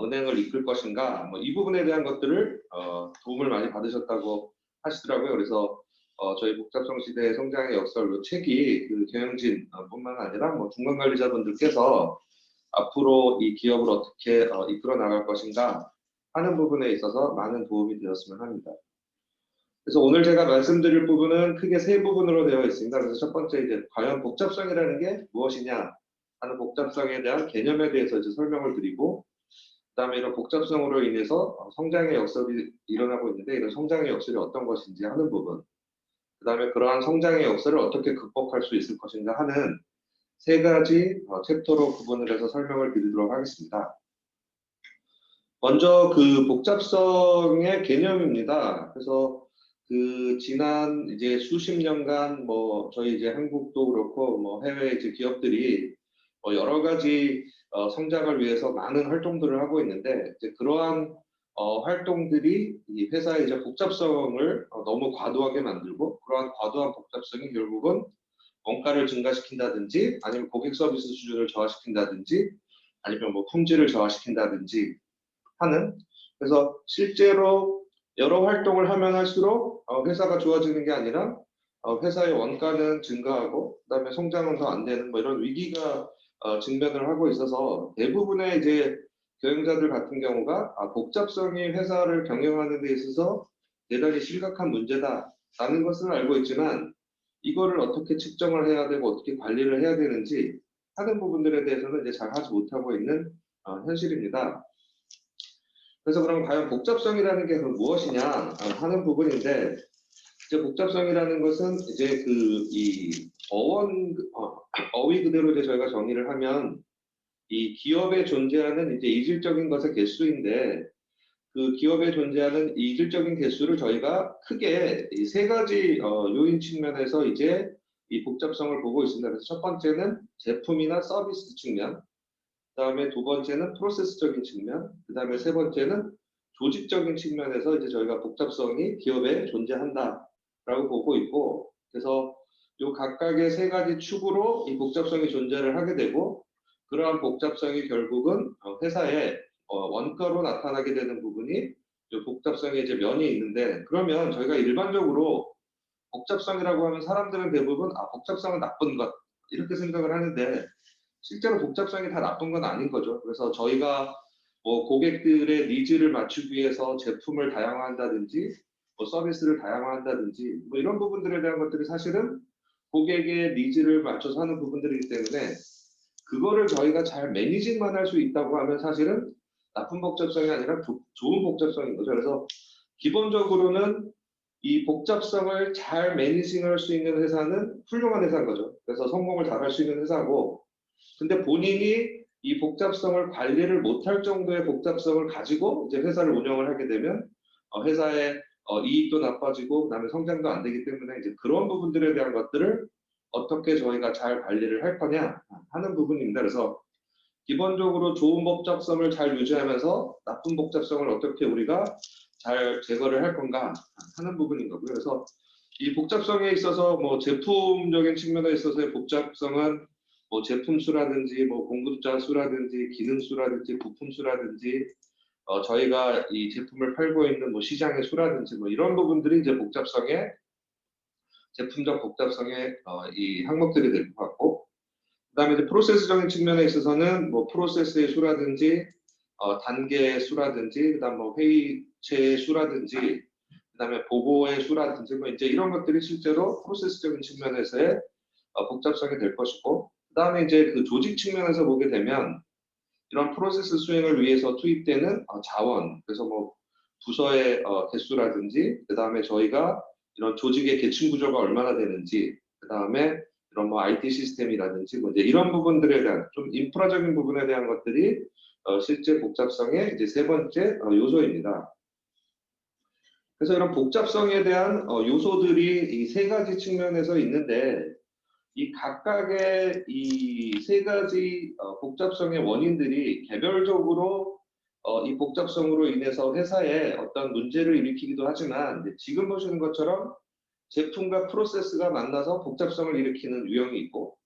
은행을 이끌 것인가, 뭐 이 부분에 대한 것들을 도움을 많이 받으셨다고 하시더라고요. 그래서 저희 복잡성 시대의 성장의 역설 책이 그 경영진 뿐만 아니라 뭐 중간 관리자분들께서 앞으로 이 기업을 어떻게 이끌어 나갈 것인가 하는 부분에 있어서 많은 도움이 되었으면 합니다. 그래서 오늘 제가 말씀드릴 부분은 크게 세 부분으로 되어 있습니다. 그래서 첫 번째 이제 과연 복잡성이라는 게 무엇이냐 하는 복잡성에 대한 개념에 대해서 이제 설명을 드리고, 그다음에 이런 복잡성으로 인해서 성장의 역설이 일어나고 있는데 이런 성장의 역설이 어떤 것인지 하는 부분, 그다음에 그러한 성장의 역설을 어떻게 극복할 수 있을 것인가 하는 세 가지 챕터로 구분을 해서 설명을 드리도록 하겠습니다. 먼저 그 복잡성의 개념입니다. 그래서 그 지난 이제 수십 년간 뭐 저희 이제 한국도 그렇고 뭐 해외 이제 기업들이 여러 가지 성장을 위해서 많은 활동들을 하고 있는데, 이제 그러한 활동들이 이 회사의 이제 복잡성을 너무 과도하게 만들고, 그러한 과도한 복잡성이 결국은 원가를 증가시킨다든지 아니면 고객 서비스 수준을 저하시킨다든지 아니면 뭐 품질을 저하시킨다든지 하는, 그래서 실제로 여러 활동을 하면 할수록 회사가 좋아지는 게 아니라 회사의 원가는 증가하고 그다음에 성장은 더 안 되는 뭐 이런 위기가 직면을 하고 있어서, 대부분의 이제 경영자들 같은 경우가 복잡성이 회사를 경영하는 데 있어서 대단히 심각한 문제다라는 것을 알고 있지만, 이거를 어떻게 측정을 해야 되고 어떻게 관리를 해야 되는지 하는 부분들에 대해서는 이제 잘 하지 못하고 있는 현실입니다. 그래서 그럼 과연 복잡성이라는 게 무엇이냐 하는 부분인데, 이제 복잡성이라는 것은 이제 그 이 어휘 그대로 이제 저희가 정의를 하면 이 기업에 존재하는 이제 이질적인 것의 개수인데, 그 기업에 존재하는 이질적인 개수를 저희가 크게 이 세 가지 요인 측면에서 이제 이 복잡성을 보고 있습니다. 그래서 첫 번째는 제품이나 서비스 측면, 그다음에 두 번째는 프로세스적인 측면, 그다음에 세 번째는 조직적인 측면에서 이제 저희가 복잡성이 기업에 존재한다라고 보고 있고, 그래서 요 각각의 세 가지 축으로 이 복잡성이 존재를 하게 되고, 그러한 복잡성이 결국은 회사의 원가로 나타나게 되는 부분이 요 복잡성의 이제 면이 있는데, 그러면 저희가 일반적으로 복잡성이라고 하면 사람들은 대부분 복잡성은 나쁜 것 이렇게 생각을 하는데, 실제로 복잡성이 다 나쁜 건 아닌 거죠. 그래서 저희가 뭐 고객들의 니즈를 맞추기 위해서 제품을 다양화한다든지 뭐 서비스를 다양화한다든지 뭐 이런 부분들에 대한 것들이 사실은 고객의 니즈를 맞춰서 하는 부분들이기 때문에, 그거를 저희가 잘 매니징만 할 수 있다고 하면 사실은 나쁜 복잡성이 아니라 좋은 복잡성인 거죠. 그래서 기본적으로는 이 복잡성을 잘 매니징할 수 있는 회사는 훌륭한 회사인 거죠. 그래서 성공을 잘할 수 있는 회사고, 근데 본인이 이 복잡성을 관리를 못할 정도의 복잡성을 가지고 이제 회사를 운영을 하게 되면 회사의 이익도 나빠지고 그다음에 성장도 안 되기 때문에, 이제 그런 부분들에 대한 것들을 어떻게 저희가 잘 관리를 할 거냐 하는 부분입니다. 그래서 기본적으로 좋은 복잡성을 잘 유지하면서 나쁜 복잡성을 어떻게 우리가 잘 제거를 할 건가 하는 부분인 거고요. 그래서 이 복잡성에 있어서 뭐 제품적인 측면에 있어서의 복잡성은 뭐 제품 수라든지 뭐 공급자 수라든지 기능 수라든지 부품 수라든지 저희가 이 제품을 팔고 있는 뭐 시장의 수라든지 뭐 이런 부분들이 이제 복잡성의 제품적 복잡성의 이 항목들이 될 것 같고, 그다음에 이제 프로세스적인 측면에 있어서는 뭐 프로세스의 수라든지 단계의 수라든지 그다음 뭐 회의체의 수라든지 그다음에 보고의 수라든지 뭐 이제 이런 것들이 실제로 프로세스적인 측면에서의 복잡성이 될 것이고, 그다음에 이제 그 조직 측면에서 보게 되면 이런 프로세스 수행을 위해서 투입되는 자원, 그래서 뭐 부서의 개수라든지 그다음에 저희가 이런 조직의 계층 구조가 얼마나 되는지, 그다음에 이런 뭐 IT 시스템이라든지 뭐 이제 이런 부분들에 대한 좀 인프라적인 부분에 대한 것들이 실제 복잡성의 이제 세 번째 요소입니다. 그래서 이런 복잡성에 대한 요소들이 이 세 가지 측면에서 있는데, 이 각각의 이 세 가지 복잡성의 원인들이 개별적으로 이 복잡성으로 인해서 회사에 어떤 문제를 일으키기도 하지만, 지금 보시는 것처럼 제품과 프로세스가 만나서 복잡성을 일으키는 유형이 있고,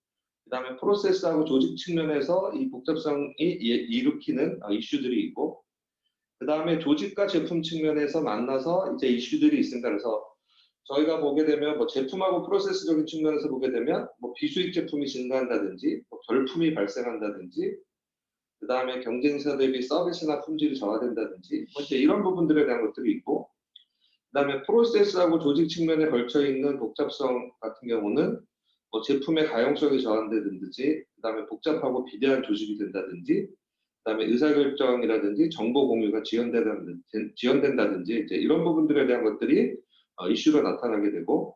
그다음에 프로세스하고 조직 측면에서 이 복잡성이 일으키는 이슈들이 있고, 그다음에 조직과 제품 측면에서 만나서 이제 이슈들이 있습니다. 그래서 저희가 보게 되면 뭐 제품하고 프로세스적인 측면에서 보게 되면 뭐 비수익 제품이 증가한다든지 뭐 결품이 발생한다든지 그다음에 경쟁사 대비 서비스나 품질이 저하된다든지 뭐 이제 이런 부분들에 대한 것들이 있고 그다음에 프로세스하고 조직 측면에 걸쳐 있는 복잡성 같은 경우는 뭐 제품의 가용성이 저하된다든지 그다음에 복잡하고 비대한 조직이 된다든지 그다음에 의사결정이라든지 정보 공유가 지연된다든지 이제 이런 부분들에 대한 것들이 이슈로 나타나게 되고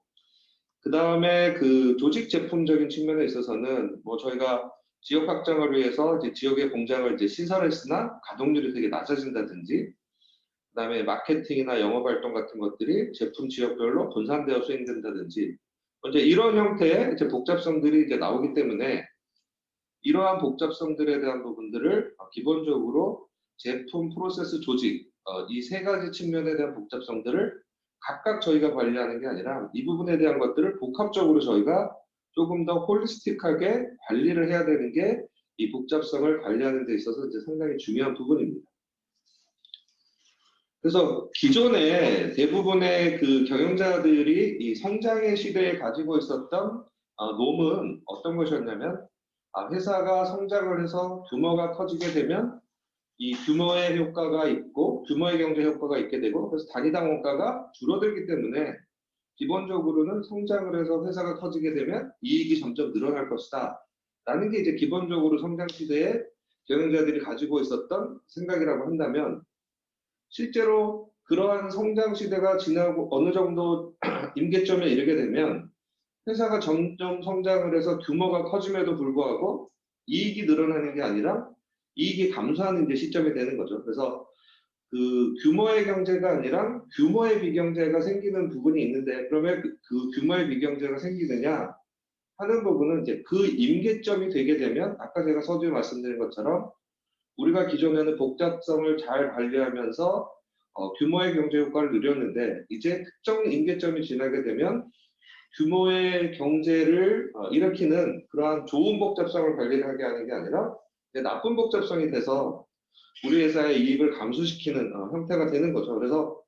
그다음에 그 조직 제품적인 측면에 있어서는 뭐 저희가 지역 확장을 위해서 이제 지역의 공장을 이제 신설했으나 가동률이 되게 낮아진다든지 그다음에 마케팅이나 영업 활동 같은 것들이 제품 지역별로 분산되어 수행된다든지 이제 이런 형태의 이제 복잡성들이 이제 나오기 때문에 이러한 복잡성들에 대한 부분들을 기본적으로 제품, 프로세스, 조직 이 세 가지 측면에 대한 복잡성들을 각각 저희가 관리하는 게 아니라 이 부분에 대한 것들을 복합적으로 저희가 조금 더 홀리스틱하게 관리를 해야 되는 게 이 복잡성을 관리하는 데 있어서 이제 상당히 중요한 부분입니다. 그래서 기존에 대부분의 그 경영자들이 이 성장의 시대에 가지고 있었던 놈은 어떤 것이었냐면 회사가 성장을 해서 규모가 커지게 되면 이 규모의 효과가 있고 규모의 경제 효과가 있게 되고 그래서 단위당 원가가 줄어들기 때문에 기본적으로는 성장을 해서 회사가 커지게 되면 이익이 점점 늘어날 것이다 라는 게 이제 기본적으로 성장 시대에 경영자들이 가지고 있었던 생각이라고 한다면 실제로 그러한 성장 시대가 지나고 어느 정도 임계점에 이르게 되면 회사가 점점 성장을 해서 규모가 커짐에도 불구하고 이익이 늘어나는 게 아니라 이익이 감소하는 이제 시점이 되는 거죠. 그래서 그 규모의 경제가 아니라 규모의 비경제가 생기는 부분이 있는데 그러면 그 규모의 비경제가 생기느냐 하는 부분은 이제 그 임계점이 되게 되면 아까 제가 서두에 말씀드린 것처럼 우리가 기존에는 복잡성을 잘 관리하면서 규모의 경제 효과를 누렸는데 이제 특정 임계점이 지나게 되면 규모의 경제를 일으키는 그러한 좋은 복잡성을 관리를 하게 하는 게 아니라 나쁜 복잡성이 돼서 우리 회사의 이익을 감소시키는 형태가 되는 거죠. 그래서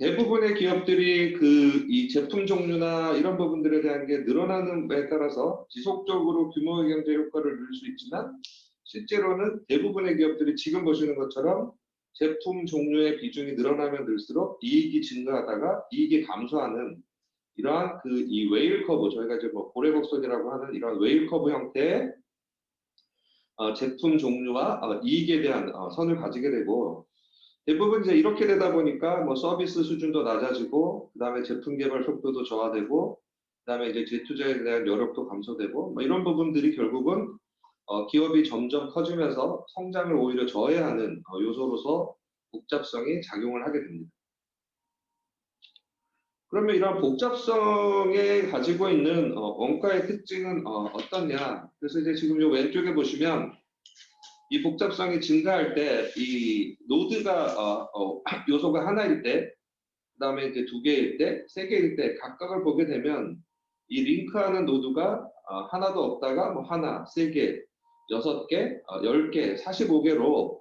대부분의 기업들이 그 이 제품 종류나 이런 부분들에 대한 게 늘어나는 바에 따라서 지속적으로 규모의 경제 효과를 누릴 수 있지만 실제로는 대부분의 기업들이 지금 보시는 것처럼 제품 종류의 비중이 늘어나면 늘수록 이익이 증가하다가 이익이 감소하는 이러한 그 이 웨일 커브 저희가 이제 뭐 고래곡선이라고 하는 이런 웨일 커브 형태의 제품 종류와 이익에 대한 선을 가지게 되고 대부분 이제 이렇게 되다 보니까 뭐 서비스 수준도 낮아지고 그다음에 제품 개발 속도도 저하되고 그다음에 이제 재투자에 대한 여력도 감소되고 뭐 이런 부분들이 결국은 기업이 점점 커지면서 성장을 오히려 저해하는 요소로서 복잡성이 작용을 하게 됩니다. 그러면 이런 복잡성에 가지고 있는 원가의 특징은 어떠냐? 그래서 이제 지금 요 왼쪽에 보시면 이 복잡성이 증가할 때 이 노드가 요소가 하나일 때, 그다음에 이제 두 개일 때, 세 개일 때 각각을 보게 되면 이 링크하는 노드가 하나도 없다가 뭐 하나, 세 개, 6개, 10개, 45개로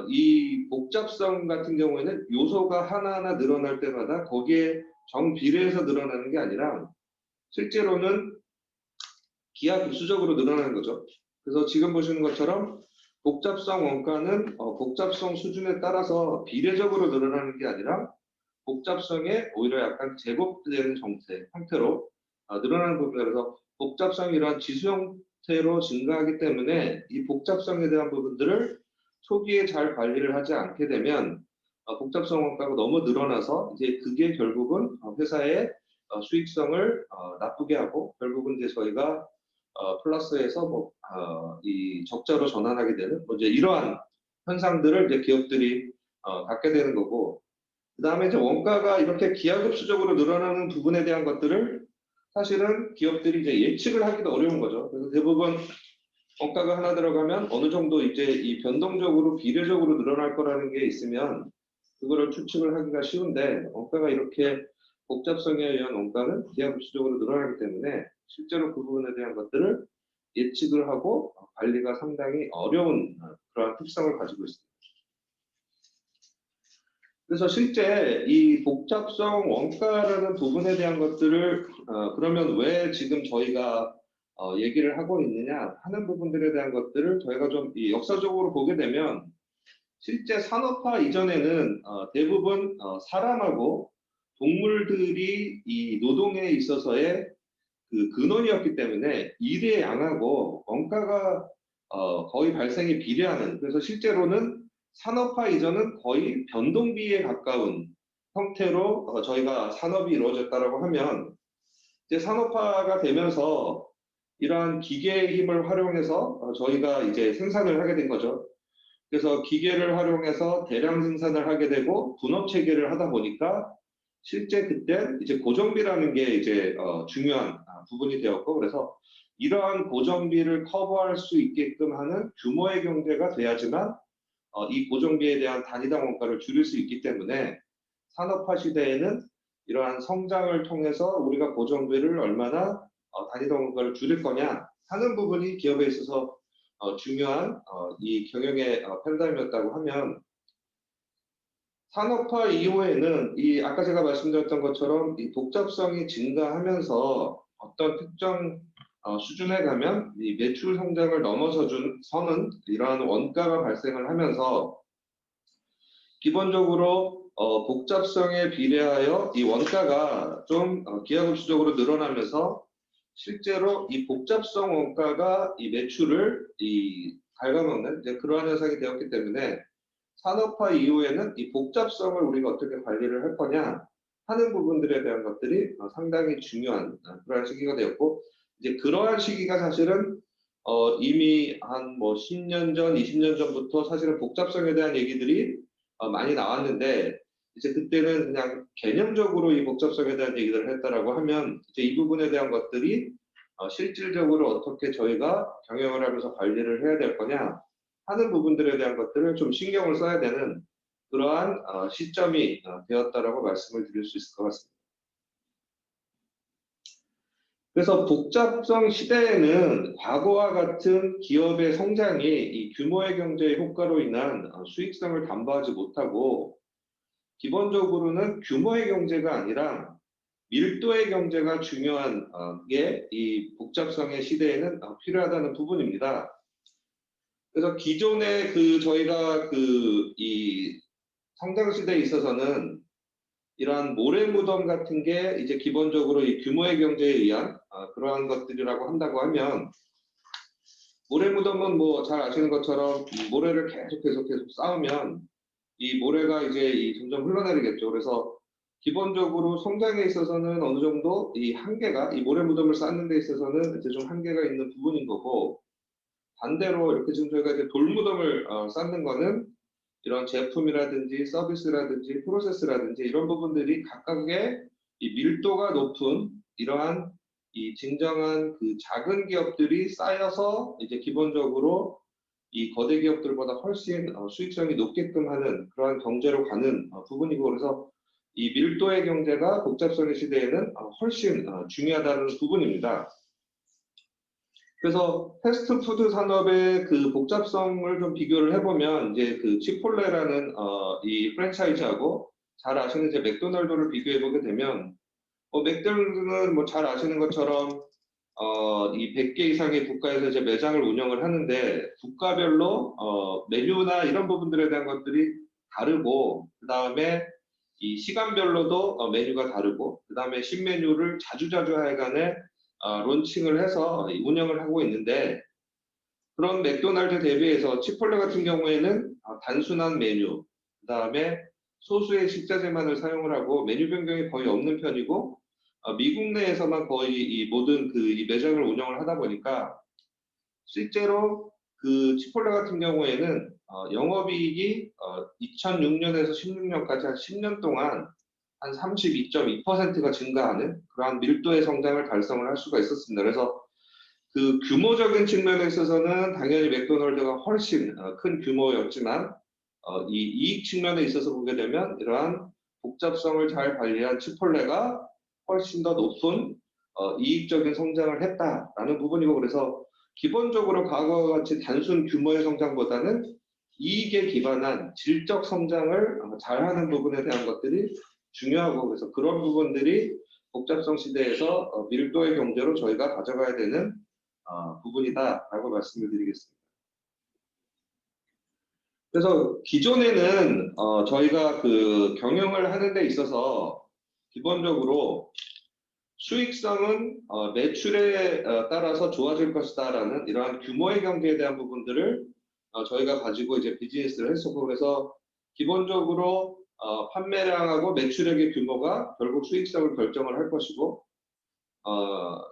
이 복잡성 같은 경우에는 요소가 하나하나 늘어날 때마다 거기에 정비례해서 늘어나는 게 아니라 실제로는 기하급수적으로 늘어나는 거죠. 그래서 지금 보시는 것처럼 복잡성 원가는 복잡성 수준에 따라서 비례적으로 늘어나는 게 아니라 복잡성에 오히려 약간 제곱되는 형태로 늘어나는 부분이라서 복잡성이 이러한 지수 형태로 증가하기 때문에 이 복잡성에 대한 부분들을 초기에 잘 관리를 하지 않게 되면 복잡성 원가가 너무 늘어나서 이제 그게 결국은 회사의 수익성을 나쁘게 하고 결국은 이제 저희가 플러스에서 이 적자로 전환하게 되는 이제 이러한 현상들을 이제 기업들이 갖게 되는 거고 그 다음에 이제 원가가 이렇게 기하급수적으로 늘어나는 부분에 대한 것들을 사실은 기업들이 이제 예측을 하기도 어려운 거죠. 그래서 대부분 원가가 하나 들어가면 어느 정도 이제 이 변동적으로 비례적으로 늘어날 거라는 게 있으면 그거를 추측을 하기가 쉬운데 원가가 이렇게 복잡성에 의한 원가는 기하급수적으로 늘어나기 때문에 실제로 그 부분에 대한 것들을 예측을 하고 관리가 상당히 어려운 그러한 특성을 가지고 있습니다. 그래서 실제 이 복잡성 원가라는 부분에 대한 것들을 그러면 왜 지금 저희가 얘기를 하고 있느냐 하는 부분들에 대한 것들을 저희가 좀 이 역사적으로 보게 되면 실제 산업화 이전에는 대부분 사람하고 동물들이 이 노동에 있어서의 그 근원이었기 때문에 일의 양하고 원가가 거의 발생이 비례하는, 그래서 실제로는 산업화 이전은 거의 변동비에 가까운 형태로 저희가 산업이 이루어졌다라고 하면, 이제 산업화가 되면서 이러한 기계의 힘을 활용해서 저희가 이제 생산을 하게 된 거죠. 그래서 기계를 활용해서 대량 생산을 하게 되고 분업 체계를 하다 보니까 실제 그때 이제 고정비라는 게 이제 중요한 부분이 되었고, 그래서 이러한 고정비를 커버할 수 있게끔 하는 규모의 경제가 돼야지만 이 고정비에 대한 단위당 원가를 줄일 수 있기 때문에 산업화 시대에는 이러한 성장을 통해서 우리가 고정비를 얼마나 단위당 원가를 줄일 거냐 하는 부분이 기업에 있어서 중요한 이 경영의 패러다임이었다고 하면, 산업화 이후에는 이 아까 제가 말씀드렸던 것처럼 이 복잡성이 증가하면서 어떤 특정 수준에 가면 이 매출 성장을 서는 이러한 원가가 발생을 하면서 기본적으로 복잡성에 비례하여 이 원가가 좀 기하급수적으로 늘어나면서 실제로 이 복잡성 원가가 이 매출을 갉아먹는 이제 그러한 현상이 되었기 때문에 산업화 이후에는 이 복잡성을 우리가 어떻게 관리를 할 거냐 하는 부분들에 대한 것들이 상당히 중요한 그러한 시기가 되었고, 이제 그러한 시기가 사실은 이미 한 뭐 10년 전, 20년 전부터 사실은 복잡성에 대한 얘기들이 많이 나왔는데, 이제 그때는 그냥 개념적으로 이 복잡성에 대한 얘기를 했다라고 하면 이제 이 부분에 대한 것들이 실질적으로 어떻게 저희가 경영을 하면서 관리를 해야 될 거냐 하는 부분들에 대한 것들을 좀 신경을 써야 되는 그러한 시점이 되었다라고 말씀을 드릴 수 있을 것 같습니다. 그래서 복잡성 시대에는 과거와 같은 기업의 성장이 이 규모의 경제의 효과로 인한 수익성을 담보하지 못하고, 기본적으로는 규모의 경제가 아니라 밀도의 경제가 중요한 게 이 복잡성의 시대에는 필요하다는 부분입니다. 그래서 기존의 저희가 이 성장 시대에 있어서는 이러한 모래무덤 같은 게 이제 기본적으로 이 규모의 경제에 의한 그러한 것들이라고 한다고 하면, 모래무덤은 뭐 잘 아시는 것처럼 이 모래를 계속 쌓으면 이 모래가 이제 점점 흘러내리겠죠. 그래서 기본적으로 성장에 있어서는 어느 정도 이 한계가, 이 모래무덤을 쌓는 데 있어서는 이제 좀 한계가 있는 부분인 거고, 반대로 이렇게 지금 저희가 이제 돌무덤을 쌓는 거는 이런 제품이라든지 서비스라든지 프로세스라든지 이런 부분들이 각각의 이 밀도가 높은 이러한 이 진정한 그 작은 기업들이 쌓여서 이제 기본적으로 이 거대 기업들보다 훨씬 수익성이 높게끔 하는 그러한 경제로 가는 부분이고, 그래서 이 밀도의 경제가 복잡성의 시대에는 훨씬 중요하다는 부분입니다. 그래서 패스트푸드 산업의 그 복잡성을 좀 비교를 해보면, 이제 그 치폴레라는 이 프랜차이즈하고 잘 아시는 이제 맥도날드를 비교해보게 되면, 맥도날드는 뭐 잘 아시는 것처럼 이 100개 이상의 국가에서 이제 매장을 운영을 하는데, 국가별로 메뉴나 이런 부분들에 대한 것들이 다르고, 그 다음에 이 시간별로도 메뉴가 다르고, 그 다음에 신메뉴를 자주자주 하여간에 론칭을 해서 운영을 하고 있는데, 그런 맥도날드 대비해서 치폴레 같은 경우에는 단순한 메뉴, 그 다음에 소수의 식자재만을 사용을 하고 메뉴 변경이 거의 없는 편이고, 미국 내에서만 거의 이 모든 이 매장을 운영을 하다 보니까 실제로 그 치폴레 같은 경우에는 영업이익이 2006년에서 16년까지 한 10년 동안 한 32.2%가 증가하는 그러한 밀도의 성장을 달성을 할 수가 있었습니다. 그래서 그 규모적인 측면에 있어서는 당연히 맥도날드가 훨씬 큰 규모였지만, 이 이익 측면에 있어서 보게 되면 이러한 복잡성을 잘 관리한 치폴레가 훨씬 더 높은 이익적인 성장을 했다라는 부분이고, 그래서 기본적으로 과거와 같이 단순 규모의 성장보다는 이익에 기반한 질적 성장을 잘하는 부분에 대한 것들이 중요하고, 그래서 그런 부분들이 복잡성 시대에서 밀도의 경제로 저희가 가져가야 되는 부분이다라고 말씀을 드리겠습니다. 그래서 기존에는 저희가 그 경영을 하는 데 있어서 기본적으로 수익성은 매출에 따라서 좋아질 것이다라는 이러한 규모의 경제에 대한 부분들을 저희가 가지고 이제 비즈니스를 했었고, 그래서 기본적으로 판매량하고 매출액의 규모가 결국 수익성을 결정을 할 것이고,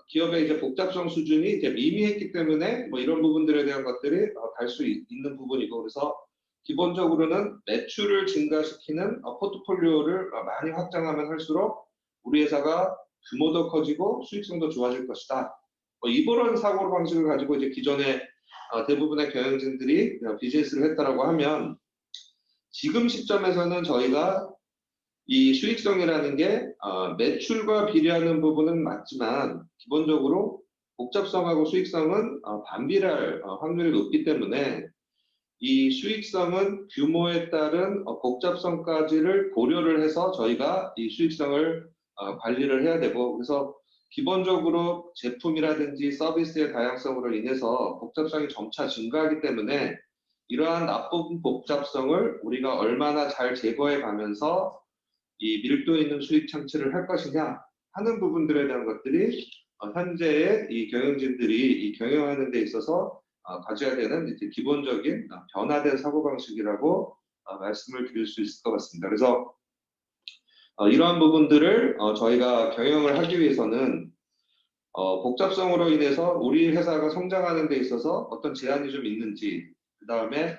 기업의 이제 복잡성 수준이 이제 미미했기 때문에 뭐 이런 부분들에 대한 것들이 갈 수 있는 부분이고, 그래서 기본적으로는 매출을 증가시키는 포트폴리오를 많이 확장하면 할수록 우리 회사가 규모도 커지고 수익성도 좋아질 것이다. 이런 사고 방식을 가지고 이제 기존의 대부분의 경영진들이 비즈니스를 했다라고 하면, 지금 시점에서는 저희가 이 수익성이라는 게 매출과 비례하는 부분은 맞지만 기본적으로 복잡성하고 수익성은 반비례할 확률이 높기 때문에 이 수익성은 규모에 따른 복잡성까지를 고려를 해서 저희가 이 수익성을 관리를 해야 되고, 그래서 기본적으로 제품이라든지 서비스의 다양성으로 인해서 복잡성이 점차 증가하기 때문에 이러한 나쁜 복잡성을 우리가 얼마나 잘 제거해 가면서 이 밀도 있는 수익 창출을 할 것이냐 하는 부분들에 대한 것들이 현재의 이 경영진들이 이 경영하는 데 있어서 가져야 되는 이제 기본적인 변화된 사고방식이라고 말씀을 드릴 수 있을 것 같습니다. 그래서 이러한 부분들을 저희가 경영을 하기 위해서는 복잡성으로 인해서 우리 회사가 성장하는 데 있어서 어떤 제한이 좀 있는지, 그 다음에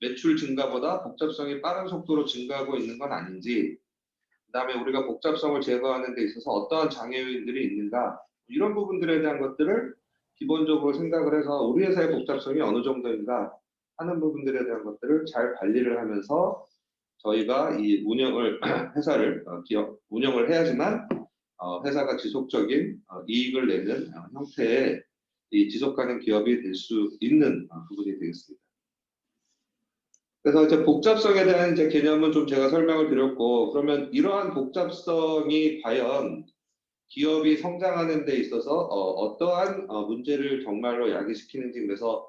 매출 증가보다 복잡성이 빠른 속도로 증가하고 있는 건 아닌지, 그 다음에 우리가 복잡성을 제거하는 데 있어서 어떠한 장애요인들이 있는가, 이런 부분들에 대한 것들을 기본적으로 생각을 해서 우리 회사의 복잡성이 어느 정도인가 하는 부분들에 대한 것들을 잘 관리를 하면서 저희가 이 운영을 회사를 기업 운영을 해야지만 회사가 지속적인 이익을 내는 형태의 이 지속가능 기업이 될 수 있는 부분이 되겠습니다. 그래서 이제 복잡성에 대한 이제 개념은 좀 제가 설명을 드렸고, 그러면 이러한 복잡성이 과연 기업이 성장하는 데 있어서 어떠한 문제를 정말로 야기시키는지, 그래서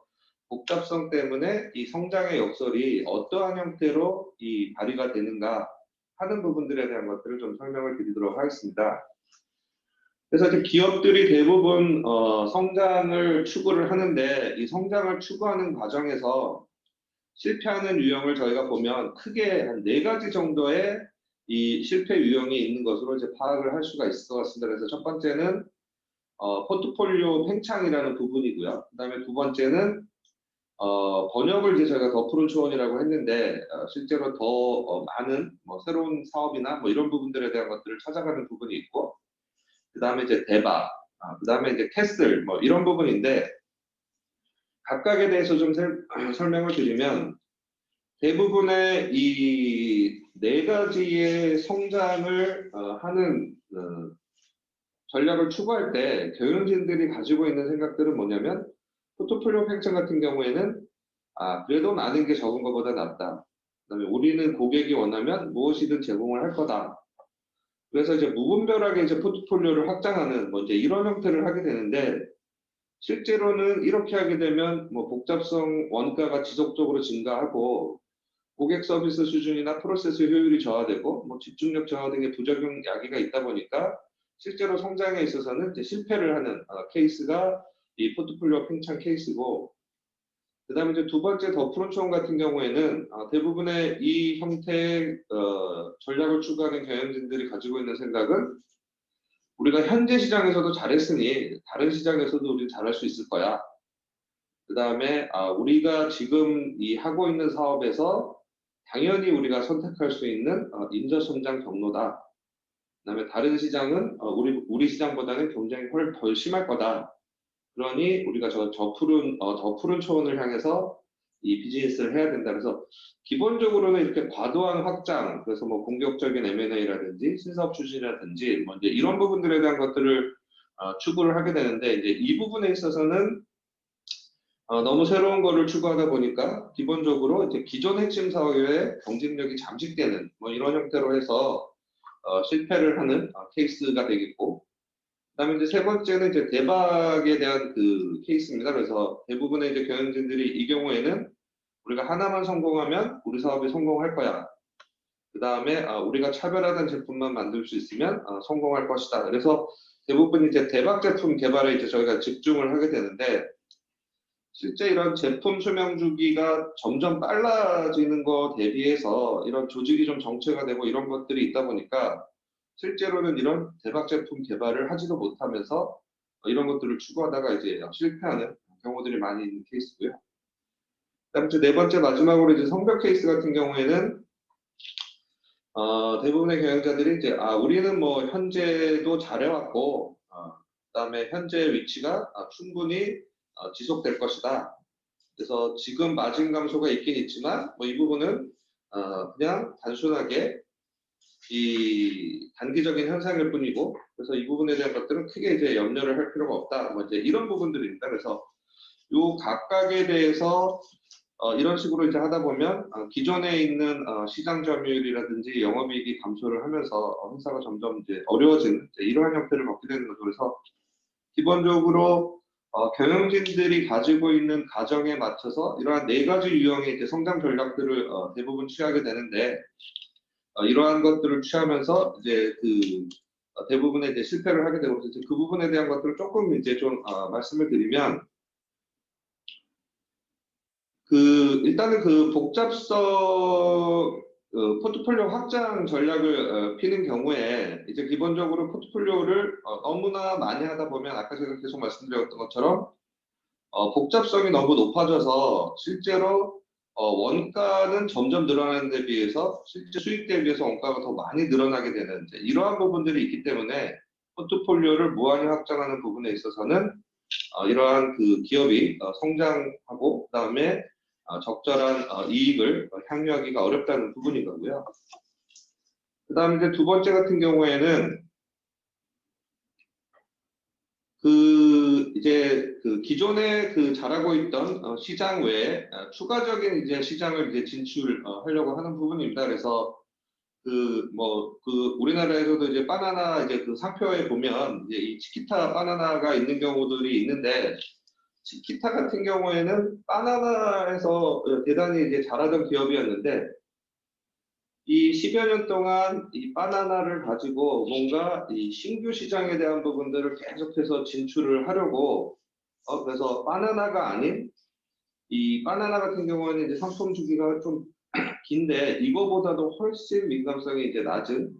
복잡성 때문에 이 성장의 역설이 어떠한 형태로 이 발휘가 되는가 하는 부분들에 대한 것들을 좀 설명을 드리도록 하겠습니다. 그래서 이제 기업들이 대부분 성장을 추구를 하는데, 이 성장을 추구하는 과정에서 실패하는 유형을 저희가 보면 크게 한 4가지 정도의 이 실패 유형이 있는 것으로 이제 파악을 할 수가 있을 것 같습니다. 그래서 첫 번째는 포트폴리오 팽창이라는 부분이고요. 그 다음에 두 번째는 번역을 이제 저희가 더 푸른 초원이라고 했는데, 실제로 더 많은 새로운 사업이나 이런 부분들에 대한 것들을 찾아가는 부분이 있고, 그 다음에 이제 대박, 그 다음에 이제 캐슬 이런 부분인데, 각각에 대해서 좀 설명을 드리면, 대부분의 이 4가지의 성장을 하는 전략을 추구할 때 경영진들이 가지고 있는 생각들은 뭐냐면, 포트폴리오 팽창 같은 경우에는 그래도 많은 게 적은 것보다 낫다. 그다음에 우리는 고객이 원하면 무엇이든 제공을 할 거다. 그래서 이제 무분별하게 이제 포트폴리오를 확장하는 이제 이런 형태를 하게 되는데, 실제로는 이렇게 하게 되면 복잡성 원가가 지속적으로 증가하고 고객 서비스 수준이나 프로세스 효율이 저하되고 집중력 저하 등의 부작용 야기가 있다 보니까 실제로 성장에 있어서는 이제 실패를 하는 케이스가 이 포트폴리오 팽창 케이스고, 그 다음에 이제 두 번째 더 푸른 초원 같은 경우에는 대부분의 이 형태의 전략을 추구하는 경영진들이 가지고 있는 생각은, 우리가 현재 시장에서도 잘했으니 다른 시장에서도 우리 잘할 수 있을 거야. 그 다음에 우리가 지금 이 하고 있는 사업에서 당연히 우리가 선택할 수 있는 인저성장 경로다. 그 다음에 다른 시장은 우리 시장보다는 경쟁이 훨씬 덜 심할 거다. 그러니 우리가 더 푸른 초원을 향해서 이 비즈니스를 해야 된다. 그래서 기본적으로는 이렇게 과도한 확장, 그래서 공격적인 M&A라든지 신사업 추진이라든지 이제 이런 부분들에 대한 것들을 추구를 하게 되는데, 이제 이 부분에 있어서는 너무 새로운 거를 추구하다 보니까 기본적으로 이제 기존 핵심 사업의 경쟁력이 잠식되는 뭐 이런 형태로 해서 실패를 하는 케이스가 되겠고, 그다음에 이제 세 번째는 이제 대박에 대한 그 케이스입니다. 그래서 대부분의 이제 경영진들이 이 경우에는 우리가 하나만 성공하면 우리 사업이 성공할 거야. 그다음에 우리가 차별화된 제품만 만들 수 있으면 성공할 것이다. 그래서 대부분 이제 대박 제품 개발에 이제 저희가 집중을 하게 되는데, 실제 이런 제품 수명 주기가 점점 빨라지는 거 대비해서 이런 조직이 좀 정체가 되고 이런 것들이 있다 보니까 실제로는 이런 대박 제품 개발을 하지도 못하면서 이런 것들을 추구하다가 이제 실패하는 경우들이 많이 있는 케이스고요. 그다음에 네 번째 마지막으로 이제 성벽 케이스 같은 경우에는 대부분의 경영자들이 이제 우리는 뭐 현재도 잘해왔고 그다음에 현재 위치가 충분히 지속될 것이다. 그래서 지금 마진 감소가 있긴 있지만 뭐 이 부분은 그냥 단순하게 이 단기적인 현상일 뿐이고, 그래서 이 부분에 대한 것들은 크게 이제 염려를 할 필요가 없다. 뭐 이제 이런 부분들입니다. 그래서 요 각각에 대해서 이런 식으로 이제 하다 보면 기존에 있는 시장 점유율이라든지 영업이익이 감소를 하면서 회사가 점점 이제 어려워지는 이제 이러한 형태를 갖게 되는 거죠. 그래서 기본적으로 경영진들이 가지고 있는 가정에 맞춰서 이러한 네 가지 유형의 이제 성장 전략들을 대부분 취하게 되는데, 이러한 것들을 취하면서 이제 그 대부분의 이제 실패를 하게 되고, 이제 그 부분에 대한 것들을 조금 이제 좀 말씀을 드리면, 그 일단은 그 복잡성 포트폴리오 확장 전략을 피는 경우에 이제 기본적으로 포트폴리오를 너무나 많이 하다 보면 아까 제가 계속 말씀드렸던 것처럼 복잡성이 너무 높아져서 실제로 원가는 점점 늘어나는 데 비해서 실제 수익 대비해서 원가가 더 많이 늘어나게 되는 이제 이러한 부분들이 있기 때문에 포트폴리오를 무한히 확장하는 부분에 있어서는 이러한 그 기업이 성장하고 그다음에 적절한 이익을 향유하기가 어렵다는 부분인 거고요. 그다음에 이제 두 번째 같은 경우에는 그 이제 그 기존에 그 잘하고 있던 시장 외에 추가적인 이제 시장을 이제 진출하려고 하는 부분입니다. 그래서 그 뭐 그 우리나라에서도 이제 바나나 이제 그 상표에 보면 이제 이 치키타 바나나가 있는 경우들이 있는데, 치키타 같은 경우에는 바나나에서 대단히 이제 잘하던 기업이었는데 이 10여 년 동안 이 바나나를 가지고 뭔가 이 신규 시장에 대한 부분들을 계속해서 진출을 하려고 그래서 바나나가 아닌 이 바나나 같은 경우에는 이제 상품 주기가 좀 긴데 이거보다도 훨씬 민감성이 이제 낮은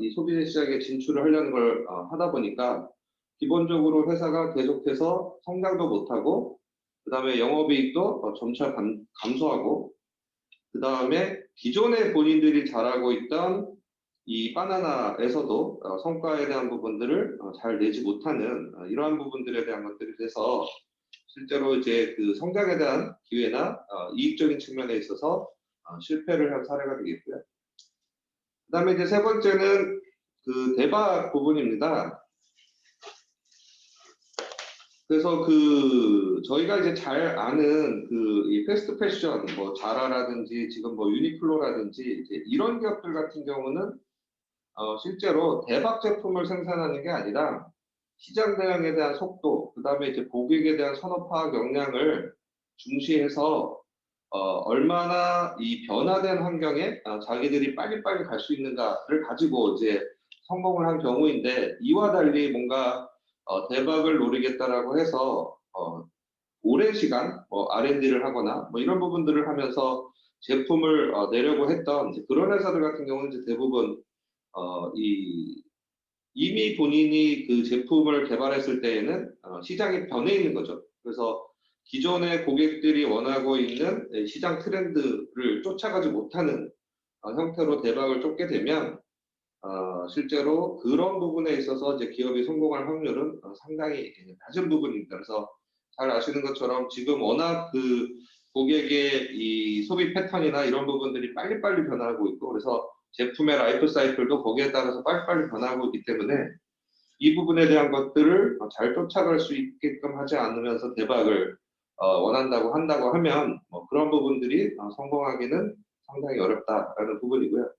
이 소비재 시장에 진출을 하려는 걸 하다 보니까 기본적으로 회사가 계속해서 성장도 못하고 그다음에 영업이익도 점차 감소하고 그다음에 기존에 본인들이 잘하고 있던 이 바나나에서도 성과에 대한 부분들을 잘 내지 못하는 이러한 부분들에 대한 것들이 돼서 실제로 이제 그 성장에 대한 기회나 이익적인 측면에 있어서 실패를 한 사례가 되겠고요. 그다음에 이제 세 번째는 그 대박 부분입니다. 그래서 그 저희가 이제 잘 아는 그 이 패스트 패션 뭐 자라라든지 지금 뭐 유니클로라든지 이제 이런 기업들 같은 경우는 실제로 대박 제품을 생산하는 게 아니라 시장 대응에 대한 속도, 그다음에 이제 고객에 대한 선호 파악 역량을 중시해서 얼마나 이 변화된 환경에 자기들이 빨리빨리 갈 수 있는가를 가지고 이제 성공을 한 경우인데, 이와 달리 뭔가 대박을 노리겠다라고 해서 오랜 시간 R&D를 하거나 뭐 이런 부분들을 하면서 제품을 내려고 했던 그런 회사들 같은 경우는 이제 대부분 이미 본인이 그 제품을 개발했을 때에는 시장이 변해 있는 거죠. 그래서 기존의 고객들이 원하고 있는 시장 트렌드를 쫓아가지 못하는 형태로 대박을 쫓게 되면 실제로 그런 부분에 있어서 이제 기업이 성공할 확률은 상당히 낮은 부분입니다. 그래서 잘 아시는 것처럼 지금 워낙 그 고객의 이 소비 패턴이나 이런 부분들이 빨리빨리 변화하고 있고, 그래서 제품의 라이프 사이클도 거기에 따라서 빨리빨리 변화하고 있기 때문에 이 부분에 대한 것들을 잘 쫓아갈 수 있게끔 하지 않으면서 대박을 원한다고 한다고 하면 뭐 그런 부분들이 성공하기는 상당히 어렵다라는 부분이고요.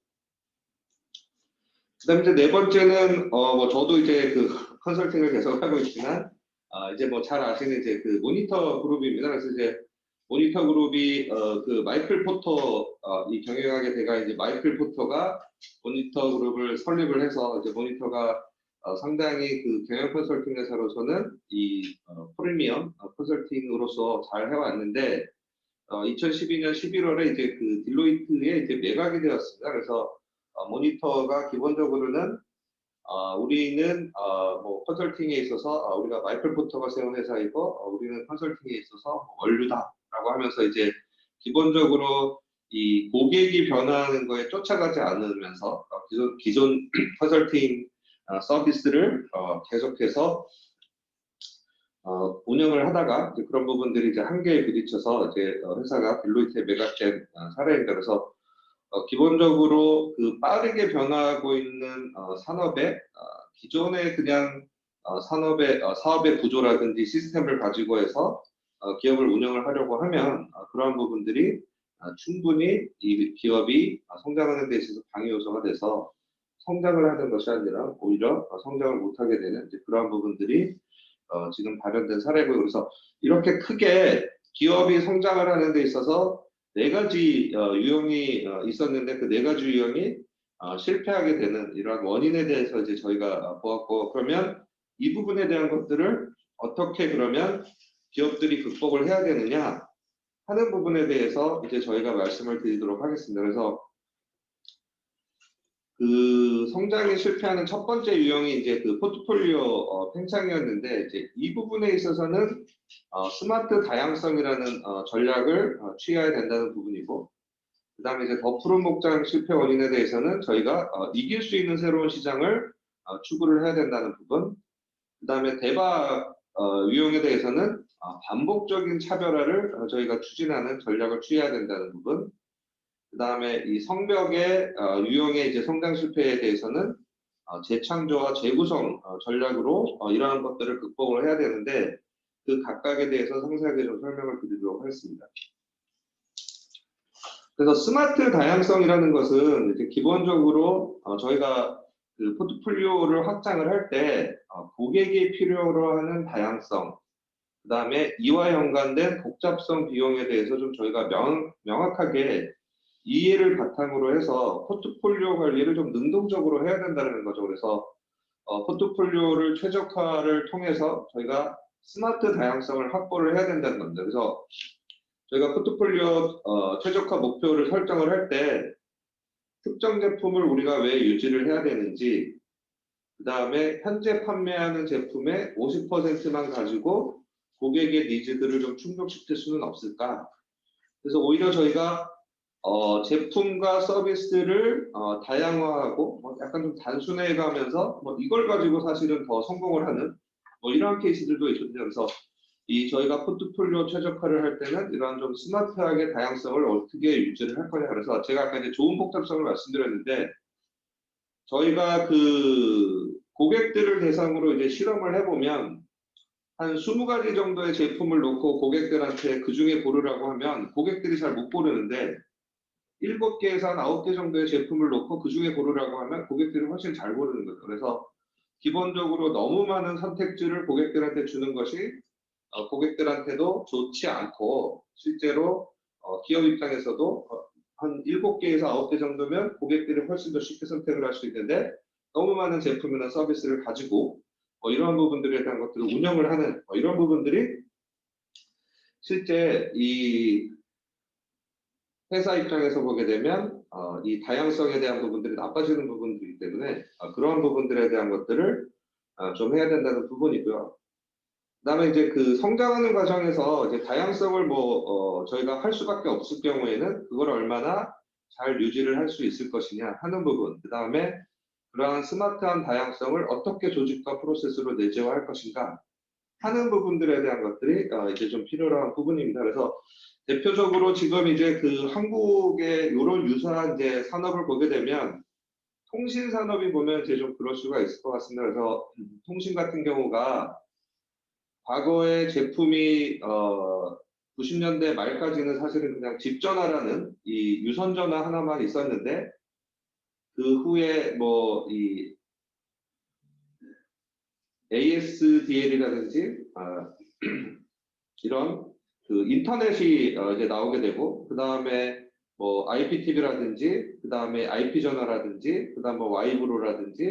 그다음에 이제 네 번째는 뭐 저도 이제 그 컨설팅을 계속 하고 있지만 이제 뭐 잘 아시는 이제 그 모니터 그룹입니다. 그래서 이제 모니터 그룹이 그 마이클 포터 이 경영학의 대가 이제 마이클 포터가 모니터 그룹을 설립을 해서 이제 모니터가 상당히 그 경영 컨설팅 회사로서는 이 프리미엄 컨설팅으로서 잘 해왔는데 2012년 11월에 이제 그 딜로이트에 이제 매각이 되었습니다. 그래서 모니터가 기본적으로는 우리는 뭐 컨설팅에 있어서 우리가 마이클 포터가 세운 회사이고 우리는 컨설팅에 있어서 뭐 원류다라고 하면서 이제 기본적으로 이 고객이 변화하는 거에 쫓아가지 않으면서 기존 컨설팅 서비스를 계속해서 운영을 하다가 이제 그런 부분들이 이제 한계에 부딪혀서 이제 회사가 딜로이트에 매각된 사례입니다. 그래서 기본적으로 그 빠르게 변화하고 있는 산업의 기존의 그냥 산업의 사업의 구조라든지 시스템을 가지고 해서 기업을 운영을 하려고 하면 그러한 부분들이 충분히 이 기업이 성장하는 데 있어서 방해 요소가 돼서 성장을 하는 것이 아니라 오히려 성장을 못하게 되는 이제 그러한 부분들이 지금 발현된 사례고요. 그래서 이렇게 크게 기업이 성장을 하는 데 있어서 네 가지 유형이 있었는데 그 네 가지 유형이 실패하게 되는 이러한 원인에 대해서 이제 저희가 보았고, 그러면 이 부분에 대한 것들을 어떻게 그러면 기업들이 극복을 해야 되느냐 하는 부분에 대해서 이제 저희가 말씀을 드리도록 하겠습니다. 그래서 그 성장에 실패하는 첫 번째 유형이 이제 그 포트폴리오 팽창이었는데, 이제 이 부분에 있어서는 스마트 다양성이라는 전략을 취해야 된다는 부분이고, 그 다음에 이제 더 푸른 목장 실패 원인에 대해서는 저희가 이길 수 있는 새로운 시장을 추구를 해야 된다는 부분, 그 다음에 대박 유형에 대해서는 반복적인 차별화를 저희가 추진하는 전략을 취해야 된다는 부분, 그 다음에 이 성벽의 유형의 이제 성장 실패에 대해서는 재창조와 재구성 전략으로 이러한 것들을 극복을 해야 되는데, 그 각각에 대해서 상세하게 좀 설명을 드리도록 하겠습니다. 그래서 스마트 다양성이라는 것은 이제 기본적으로 저희가 그 포트폴리오를 확장을 할 때 고객이 필요로 하는 다양성, 그 다음에 이와 연관된 복잡성 비용에 대해서 좀 저희가 명확하게 이해를 바탕으로 해서 포트폴리오 관리를 좀 능동적으로 해야 된다는 거죠. 그래서 포트폴리오를 최적화를 통해서 저희가 스마트 다양성을 확보를 해야 된다는 겁니다. 그래서 저희가 포트폴리오 최적화 목표를 설정을 할 때 특정 제품을 우리가 왜 유지를 해야 되는지, 그 다음에 현재 판매하는 제품의 50%만 가지고 고객의 니즈들을 좀 충족시킬 수는 없을까? 그래서 오히려 저희가 제품과 서비스를 다양화하고 약간 좀 단순해가면서 이걸 가지고 사실은 더 성공을 하는 이러한 케이스들도 있거든요. 그래서 이 저희가 포트폴리오 최적화를 할 때는 이러한 좀 스마트하게 다양성을 어떻게 유지를 할 거냐. 그래서 제가 아까 이제 좋은 복잡성을 말씀드렸는데, 저희가 그 고객들을 대상으로 이제 실험을 해보면 한 20가지 정도의 제품을 놓고 고객들한테 그 중에 고르라고 하면 고객들이 잘 못 고르는데, 7개에서 한 9개 정도의 제품을 놓고 그 중에 고르라고 하면 고객들이 훨씬 잘 고르는 거죠. 그래서 기본적으로 너무 많은 선택지를 고객들한테 주는 것이 고객들한테도 좋지 않고, 실제로 기업 입장에서도 한 7개에서 9개 정도면 고객들이 훨씬 더 쉽게 선택을 할 수 있는데, 너무 많은 제품이나 서비스를 가지고 이러한 부분들에 대한 것들을 운영을 하는 이런 부분들이 실제 이 회사 입장에서 보게 되면 이 다양성에 대한 부분들이 나빠지는 부분들이기 때문에 그러한 부분들에 대한 것들을 좀 해야 된다는 부분이고요. 그다음에 이제 그 성장하는 과정에서 이제 다양성을 저희가 할 수밖에 없을 경우에는 그걸 얼마나 잘 유지를 할 수 있을 것이냐 하는 부분, 그다음에 그러한 스마트한 다양성을 어떻게 조직과 프로세스로 내재화할 것인가 하는 부분들에 대한 것들이 이제 좀 필요로 한 부분입니다. 그래서 대표적으로 지금 이제 그 한국의 이런 유사한 이제 산업을 보게 되면 통신 산업이 보면 이제 좀 그럴 수가 있을 것 같습니다. 그래서 통신 같은 경우가 과거에 제품이 90년대 말까지는 사실은 그냥 집 전화라는 이 유선 전화 하나만 있었는데 그 후에 뭐 이 ASDL이라든지 이런 그 인터넷이 이제 나오게 되고 그 다음에 뭐 IPTV라든지 그 다음에 IP 전화라든지 그 다음 뭐 와이브로라든지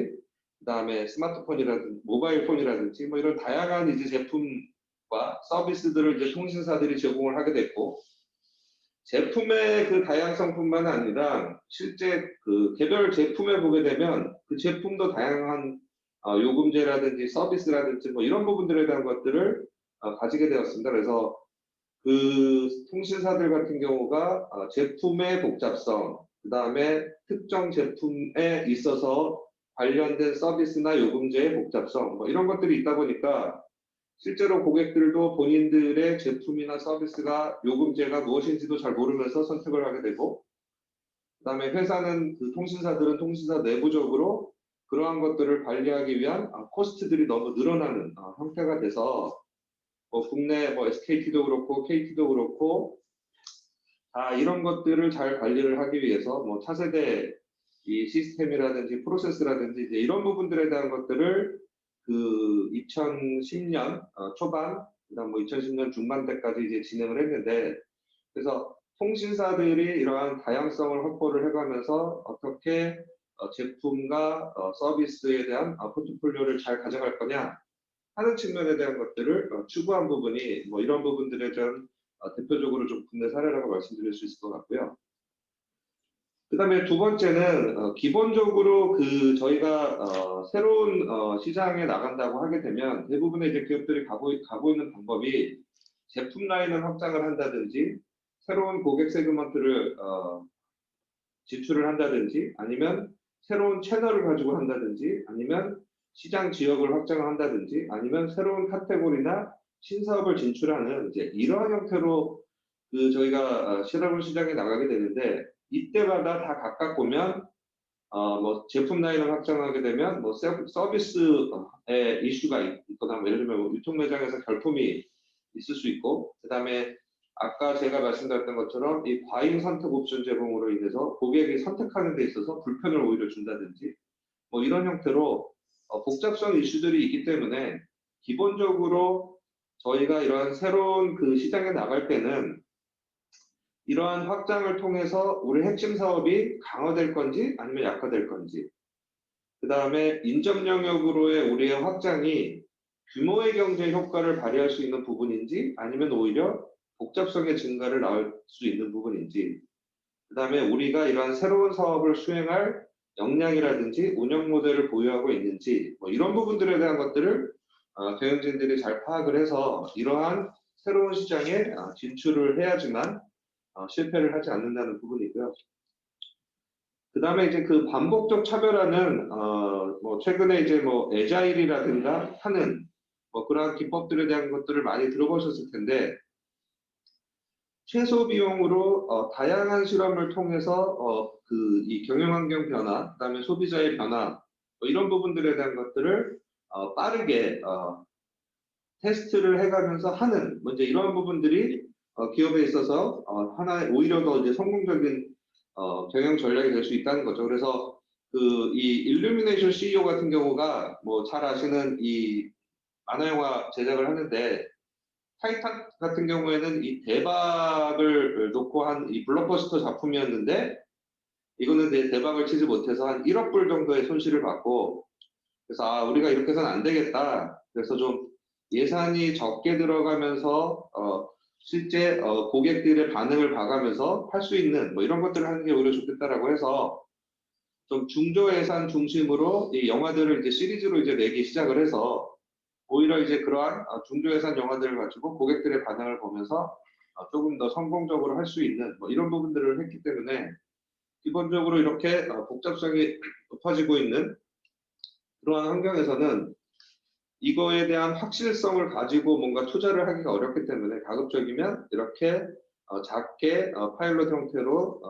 그 다음에 스마트폰이라든지 모바일 폰이라든지 뭐 이런 다양한 이제 제품과 서비스들을 이제 통신사들이 제공을 하게 됐고 제품의 그 다양성뿐만 아니라 실제 그 개별 제품에 보게 되면 그 제품도 다양한 요금제라든지 서비스라든지 뭐 이런 부분들에 대한 것들을 가지게 되었습니다. 그래서 그 통신사들 같은 경우가 제품의 복잡성, 그 다음에 특정 제품에 있어서 관련된 서비스나 요금제의 복잡성, 뭐 이런 것들이 있다 보니까 실제로 고객들도 본인들의 제품이나 서비스가 요금제가 무엇인지도 잘 모르면서 선택을 하게 되고, 그 다음에 회사는 그 통신사들은 통신사 내부적으로 그러한 것들을 관리하기 위한 코스트들이 너무 늘어나는 형태가 돼서 뭐 국내 뭐 SKT도 그렇고 KT도 그렇고 이런 것들을 잘 관리를 하기 위해서 뭐 차세대 이 시스템이라든지 프로세스라든지 이제 이런 부분들에 대한 것들을 그 2010년 초반 그다음 뭐 2010년 중반 때까지 이제 진행을 했는데 그래서 통신사들이 이러한 다양성을 확보를 해가면서 어떻게 제품과 서비스에 대한 포트폴리오를 잘 가져갈 거냐 하는 측면에 대한 것들을 추구한 부분이 뭐 이런 부분들에 대한 대표적으로 좀 국내 사례라고 말씀드릴 수 있을 것 같고요. 그 다음에 두 번째는 기본적으로 그 저희가 새로운 시장에 나간다고 하게 되면 대부분의 이제 기업들이 가고 있는 방법이 제품 라인을 확장을 한다든지 새로운 고객 세그먼트를 진출을 한다든지 아니면 새로운 채널을 가지고 한다든지 아니면 시장 지역을 확장을 한다든지 아니면 새로운 카테고리나 신사업을 진출하는 이제 이러한 형태로 그 저희가 새로운 시장에 나가게 되는데 이때마다 다 각각 보면 뭐 제품 라인을 확장하게 되면 뭐 서비스의 이슈가 있거나 뭐 예를 들면 뭐 유통 매장에서 결품이 있을 수 있고 그다음에 아까 제가 말씀드렸던 것처럼 이 과잉 선택 옵션 제공으로 인해서 고객이 선택하는 데 있어서 불편을 오히려 준다든지 뭐 이런 형태로 복잡성 이슈들이 있기 때문에 기본적으로 저희가 이러한 새로운 그 시장에 나갈 때는 이러한 확장을 통해서 우리 핵심 사업이 강화될 건지 아니면 약화될 건지 그 다음에 인접 영역으로의 우리의 확장이 규모의 경제 효과를 발휘할 수 있는 부분인지 아니면 오히려 복잡성의 증가를 낳을 수 있는 부분인지 그 다음에 우리가 이러한 새로운 사업을 수행할 역량이라든지 운영 모델을 보유하고 있는지 뭐 이런 부분들에 대한 것들을 경영진들이 잘 파악을 해서 이러한 새로운 시장에 진출을 해야지만 실패를 하지 않는다는 부분이고요. 그 다음에 이제 그 반복적 차별화는 뭐 최근에 이제 뭐 에자일이라든가 하는 뭐 그러한 기법들에 대한 것들을 많이 들어보셨을 텐데 최소 비용으로 다양한 실험을 통해서 그 이 경영 환경 변화, 그다음에 소비자의 변화 뭐 이런 부분들에 대한 것들을 빠르게 테스트를 해가면서 하는 문제 이런 부분들이 기업에 있어서 하나의 오히려 더 이제 성공적인 경영 전략이 될 수 있다는 거죠. 그래서 그 이 일루미네이션 CEO 같은 경우가 뭐 잘 아시는 이 만화 영화 제작을 하는데 타이탄 같은 경우에는 이 대박을 놓고 한 이 블록버스터 작품이었는데 이거는 이제 대박을 치지 못해서 한 1억 불 정도의 손실을 받고 그래서 우리가 이렇게 해서는 안 되겠다. 그래서 좀 예산이 적게 들어가면서 실제 고객들의 반응을 봐가면서 할 수 있는 뭐 이런 것들을 하는 게 오히려 좋겠다라고 해서 좀 중저 예산 중심으로 이 영화들을 이제 시리즈로 이제 내기 시작을 해서 오히려 이제 그러한 중저 예산 영화들을 가지고 고객들의 반응을 보면서 조금 더 성공적으로 할 수 있는 뭐 이런 부분들을 했기 때문에 기본적으로 이렇게 복잡성이 높아지고 있는 그러한 환경에서는 이거에 대한 확실성을 가지고 뭔가 투자를 하기가 어렵기 때문에 가급적이면 이렇게 작게 파일럿 형태로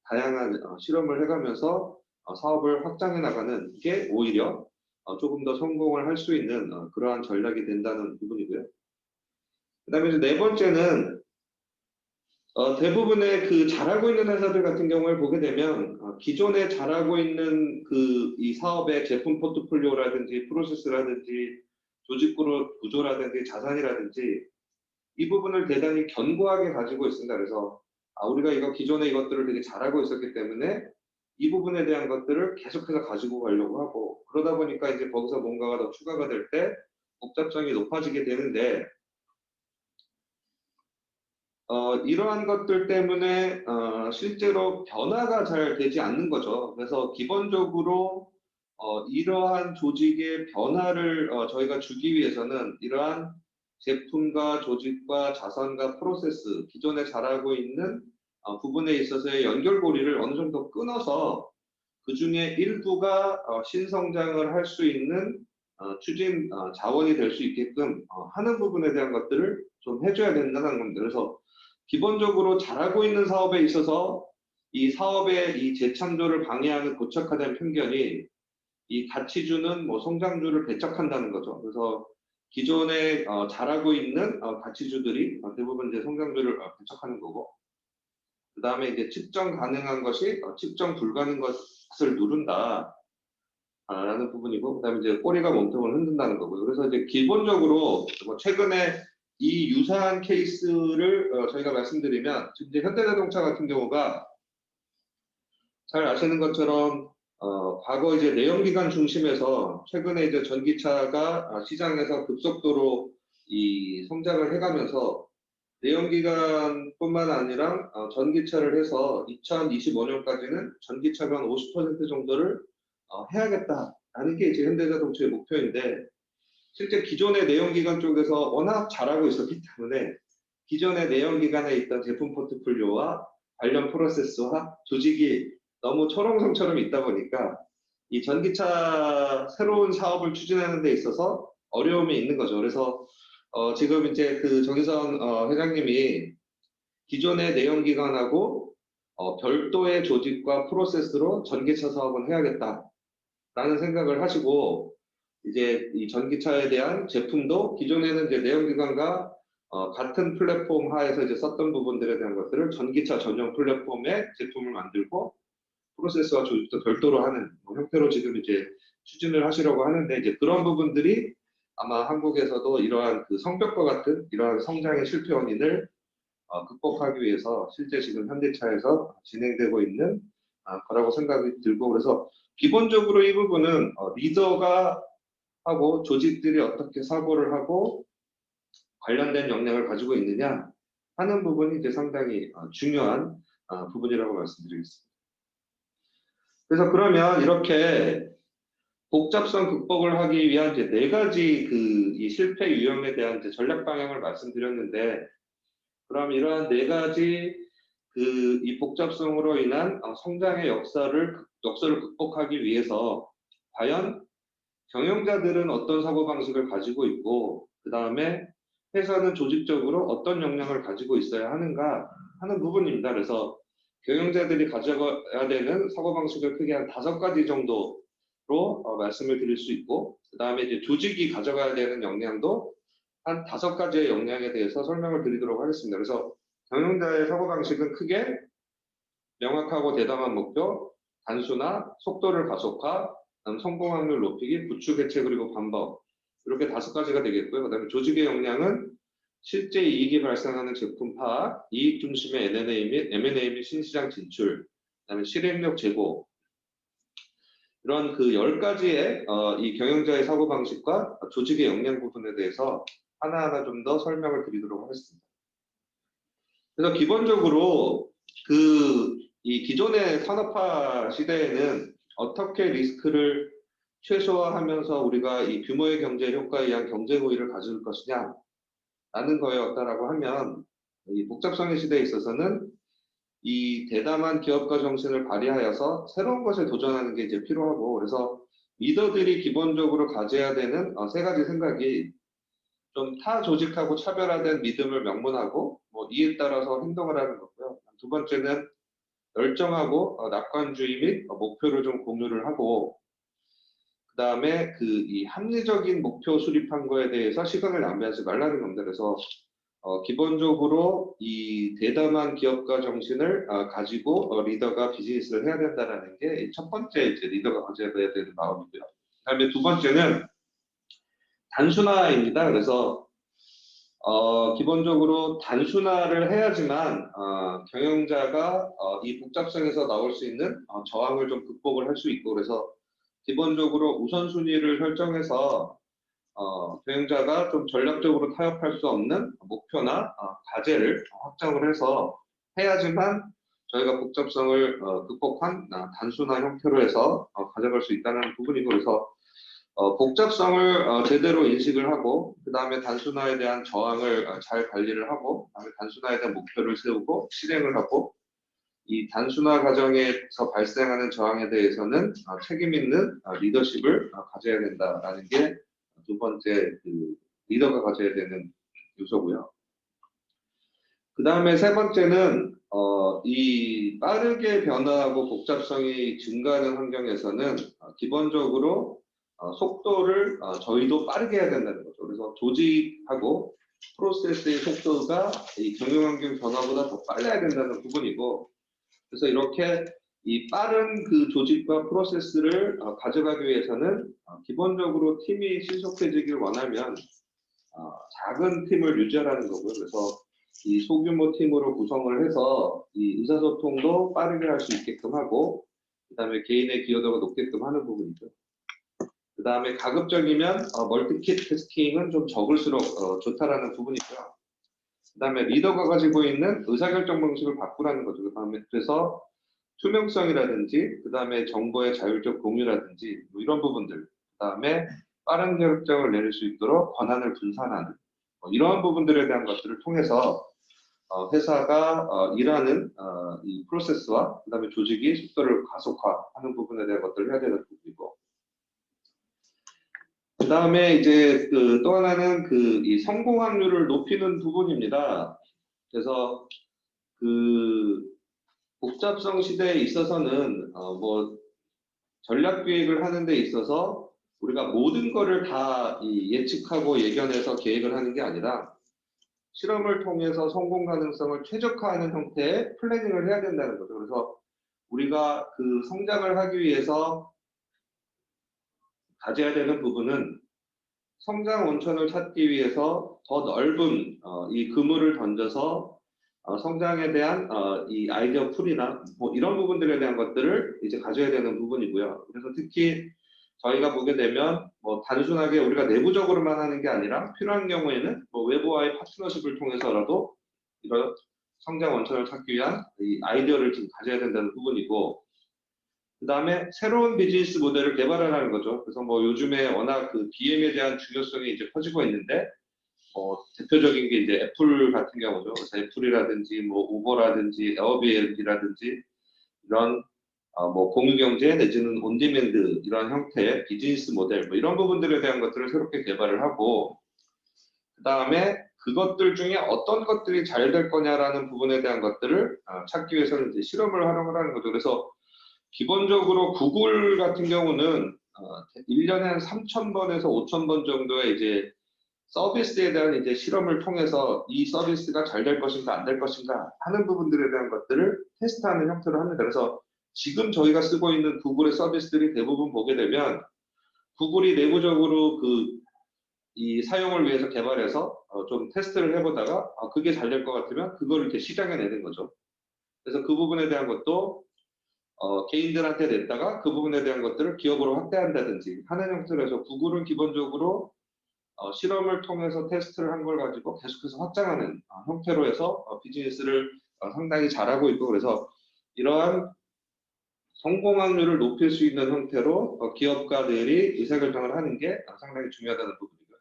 다양한 실험을 해가면서 사업을 확장해 나가는 게 오히려 조금 더 성공을 할 수 있는 그러한 전략이 된다는 부분이고요. 그 다음에 네 번째는 대부분의 그 잘하고 있는 회사들 같은 경우를 보게 되면 기존에 잘하고 있는 그 이 사업의 제품 포트폴리오라든지 프로세스라든지 조직 구조라든지 자산이라든지 이 부분을 대단히 견고하게 가지고 있습니다. 그래서 우리가 이거 기존에 이것들을 되게 잘하고 있었기 때문에 이 부분에 대한 것들을 계속해서 가지고 가려고 하고 그러다 보니까 이제 거기서 뭔가가 더 추가가 될 때 복잡성이 높아지게 되는데 이러한 것들 때문에 실제로 변화가 잘 되지 않는 거죠. 그래서 기본적으로 이러한 조직의 변화를 저희가 주기 위해서는 이러한 제품과 조직과 자산과 프로세스, 기존에 잘하고 있는 부분에 있어서의 연결고리를 어느 정도 끊어서 그 중에 일부가 신성장을 할 수 있는 추진 자원이 될 수 있게끔 하는 부분에 대한 것들을 좀 해줘야 된다는 겁니다. 그래서 기본적으로 잘하고 있는 사업에 있어서 이 사업의 이 재창조를 방해하는 고착화된 편견이 이 가치주는 뭐 성장주를 배척한다는 거죠. 그래서 기존에 잘하고 있는 가치주들이 대부분 이제 성장주를 배척하는 거고, 그 다음에 이제 측정 가능한 것이 측정 불가능한 것을 누른다. 라는 부분이고, 그다음에 이제 꼬리가 몸통을 흔든다는 거고요. 그래서 이제 기본적으로 뭐 최근에 이 유사한 케이스를 저희가 말씀드리면 지금 이제 현대자동차 같은 경우가 잘 아시는 것처럼 과거 이제 내연기관 중심에서 최근에 이제 전기차가 시장에서 급속도로 이 성장을 해가면서 내연기관뿐만 아니라 전기차를 해서 2025년까지는 전기차가 한 50% 정도를 해야겠다라는 게 이제 현대자동차의 목표인데 실제 기존의 내연기관 쪽에서 워낙 잘하고 있었기 때문에 기존의 내연기관에 있던 제품 포트폴리오와 관련 프로세스와 조직이 너무 초롱성처럼 있다 보니까 이 전기차 새로운 사업을 추진하는 데 있어서 어려움이 있는 거죠. 그래서 지금 이제 그 정의선 회장님이 기존의 내연기관하고 별도의 조직과 프로세스로 전기차 사업은 해야겠다라는 생각을 하시고 이제 이 전기차에 대한 제품도 기존에는 이제 내연기관과 같은 플랫폼 하에서 이제 썼던 부분들에 대한 것들을 전기차 전용 플랫폼의 제품을 만들고 프로세스와 조직도 별도로 하는 형태로 지금 이제 추진을 하시려고 하는데 이제 그런 부분들이 아마 한국에서도 이러한 그 성벽과 같은 이러한 성장의 실패 원인을 극복하기 위해서 실제 지금 현대차에서 진행되고 있는 거라고 생각이 들고 그래서 기본적으로 이 부분은 리더가 하고 조직들이 어떻게 사고를 하고 관련된 역량을 가지고 있느냐 하는 부분이 이제 상당히 중요한 부분이라고 말씀드리겠습니다. 그래서 그러면 이렇게 복잡성 극복을 하기 위한 이제 네 가지 그 이 실패 유형에 대한 이제 전략 방향을 말씀드렸는데, 그럼 이러한 네 가지 그 이 복잡성으로 인한 성장의 역설을 극복하기 위해서 과연 경영자들은 어떤 사고방식을 가지고 있고 그 다음에 회사는 조직적으로 어떤 역량을 가지고 있어야 하는가 하는 부분입니다. 그래서 경영자들이 가져가야 되는 사고방식을 크게 한 5가지 정도로 말씀을 드릴 수 있고 그 다음에 이제 조직이 가져가야 되는 역량도 한 5가지의 역량에 대해서 설명을 드리도록 하겠습니다. 그래서 경영자의 사고방식은 크게 명확하고 대담한 목표, 단순화, 속도를 가속화, 성공 확률 높이기, 구축 해체 그리고 반복 이렇게 5가지가 되겠고요. 그다음에 조직의 역량은 실제 이익이 발생하는 제품 파악, 이익 중심의 M&A 및 신시장 진출, 그다음에 실행력 제고 이런 그 10가지의 이 경영자의 사고방식과 조직의 역량 부분에 대해서 하나하나 좀 더 설명을 드리도록 하겠습니다. 그래서 기본적으로 이 기존의 산업화 시대에는 어떻게 리스크를 최소화하면서 우리가 이 규모의 경제 효과에 의한 경제 고의를 가질 것이냐 라는 거였다라고 하면 이 복잡성의 시대에 있어서는 이 대담한 기업가 정신을 발휘하여서 새로운 것에 도전하는 게 이제 필요하고 그래서 리더들이 기본적으로 가져야 되는 3가지 생각이 좀 타 조직하고 차별화된 믿음을 명문하고 뭐 이에 따라서 행동을 하는 거고요. 2번째는 열정하고 낙관주의 및 목표를 좀 공유를 하고 그 다음에 그 이 합리적인 목표 수립한 거에 대해서 시간을 낭비하지 말라는 겁니다. 그래서 기본적으로 이 대담한 기업가 정신을 가지고 리더가 비즈니스를 해야 된다라는 게 첫 번째 이제 리더가 가져야 되는 마음이고요. 그다음에 두 번째는 단순화입니다. 그래서 기본적으로 단순화를 해야지만 경영자가 이 복잡성에서 나올 수 있는 저항을 좀 극복을 할 수 있고, 그래서 기본적으로 우선순위를 설정해서 경영자가 좀 전략적으로 타협할 수 없는 목표나 과제를 확정을 해서 해야지만 저희가 복잡성을 극복한 단순화 형태로 해서 가져갈 수 있다는 부분이고, 그래서 복잡성을 제대로 인식을 하고, 그 다음에 단순화에 대한 저항을 잘 관리를 하고, 그 다음에 단순화에 대한 목표를 세우고 실행을 하고, 이 단순화 과정에서 발생하는 저항에 대해서는 책임 있는 리더십을 가져야 된다라는 게 두 번째 그 리더가 가져야 되는 요소고요. 그 다음에 세 번째는 이 빠르게 변화하고 복잡성이 증가하는 환경에서는 기본적으로 속도를 저희도 빠르게 해야 된다는 거죠. 그래서 조직하고 프로세스의 속도가 이 경영환경 변화보다 더 빨라야 된다는 부분이고, 그래서 이렇게 이 빠른 그 조직과 프로세스를 가져가기 위해서는 기본적으로 팀이 신속해지길 원하면 작은 팀을 유지하라는 거고요. 그래서 이 소규모 팀으로 구성을 해서 이 의사소통도 빠르게 할 수 있게끔 하고, 그 다음에 개인의 기여도가 높게끔 하는 부분이죠. 그 다음에 가급적이면 멀티태스킹은 좀 적을수록 좋다라는 부분이고요. 그 다음에 리더가 가지고 있는 의사결정 방식을 바꾸라는 거죠. 그 다음에 그래서 투명성이라든지, 그 다음에 정보의 자율적 공유라든지 뭐 이런 부분들, 그 다음에 빠른 결정을 내릴 수 있도록 권한을 분산하는 이러한 부분들에 대한 것들을 통해서 회사가 일하는 이 프로세스와 그 다음에 조직이 속도를 가속화하는 부분에 대한 것들을 해야 되는 부분이고, 그 다음에 이제 또 하나는 이 성공 확률을 높이는 부분입니다. 그래서 복잡성 시대에 있어서는 뭐 전략 기획을 하는 데 있어서 우리가 모든 거를 다 예측하고 예견해서 계획을 하는 게 아니라 실험을 통해서 성공 가능성을 최적화하는 형태의 플래닝을 해야 된다는 거죠. 그래서 우리가 그 성장을 하기 위해서 가져야 되는 부분은 성장 원천을 찾기 위해서 더 넓은 이 그물을 던져서 성장에 대한 이 아이디어 풀이나 뭐 이런 부분들에 대한 것들을 이제 가져야 되는 부분이고요. 그래서 특히 저희가 보게 되면 뭐 단순하게 우리가 내부적으로만 하는 게 아니라 필요한 경우에는 뭐 외부와의 파트너십을 통해서라도 이런 성장 원천을 찾기 위한 이 아이디어를 좀 가져야 된다는 부분이고, 그 다음에 새로운 비즈니스 모델을 개발하라는 거죠. 그래서 뭐 요즘에 워낙 그 BM에 대한 중요성이 이제 커지고 있는데, 대표적인 게 이제 애플 같은 경우죠. 그래서 애플이라든지 뭐 우버라든지 에어비앤비라든지 이런 뭐 공유경제 내지는 온디맨드 이런 형태의 비즈니스 모델 뭐 이런 부분들에 대한 것들을 새롭게 개발을 하고, 그 다음에 그것들 중에 어떤 것들이 잘 될 거냐라는 부분에 대한 것들을 찾기 위해서는 이제 실험을 활용을 하는 거죠. 그래서 기본적으로 구글 같은 경우는 1년에 한 3,000번에서 5,000번 정도의 이제 서비스에 대한 이제 실험을 통해서 이 서비스가 잘 될 것인가 안 될 것인가 하는 부분들에 대한 것들을 테스트하는 형태로 합니다. 그래서 지금 저희가 쓰고 있는 구글의 서비스들이 대부분 보게 되면 구글이 내부적으로 이 사용을 위해서 개발해서 좀 테스트를 해보다가 그게 잘 될 것 같으면 그걸 이렇게 시장에 내는 거죠. 그래서 그 부분에 대한 것도 개인들한테 냈다가 그 부분에 대한 것들을 기업으로 확대한다든지 하는 형태로 해서 구글은 기본적으로 실험을 통해서 테스트를 한 걸 가지고 계속해서 확장하는 형태로 해서 비즈니스를 상당히 잘하고 있고, 그래서 이러한 성공 확률을 높일 수 있는 형태로 기업가들이 의사결정을 하는 게 상당히 중요하다는 부분이고요.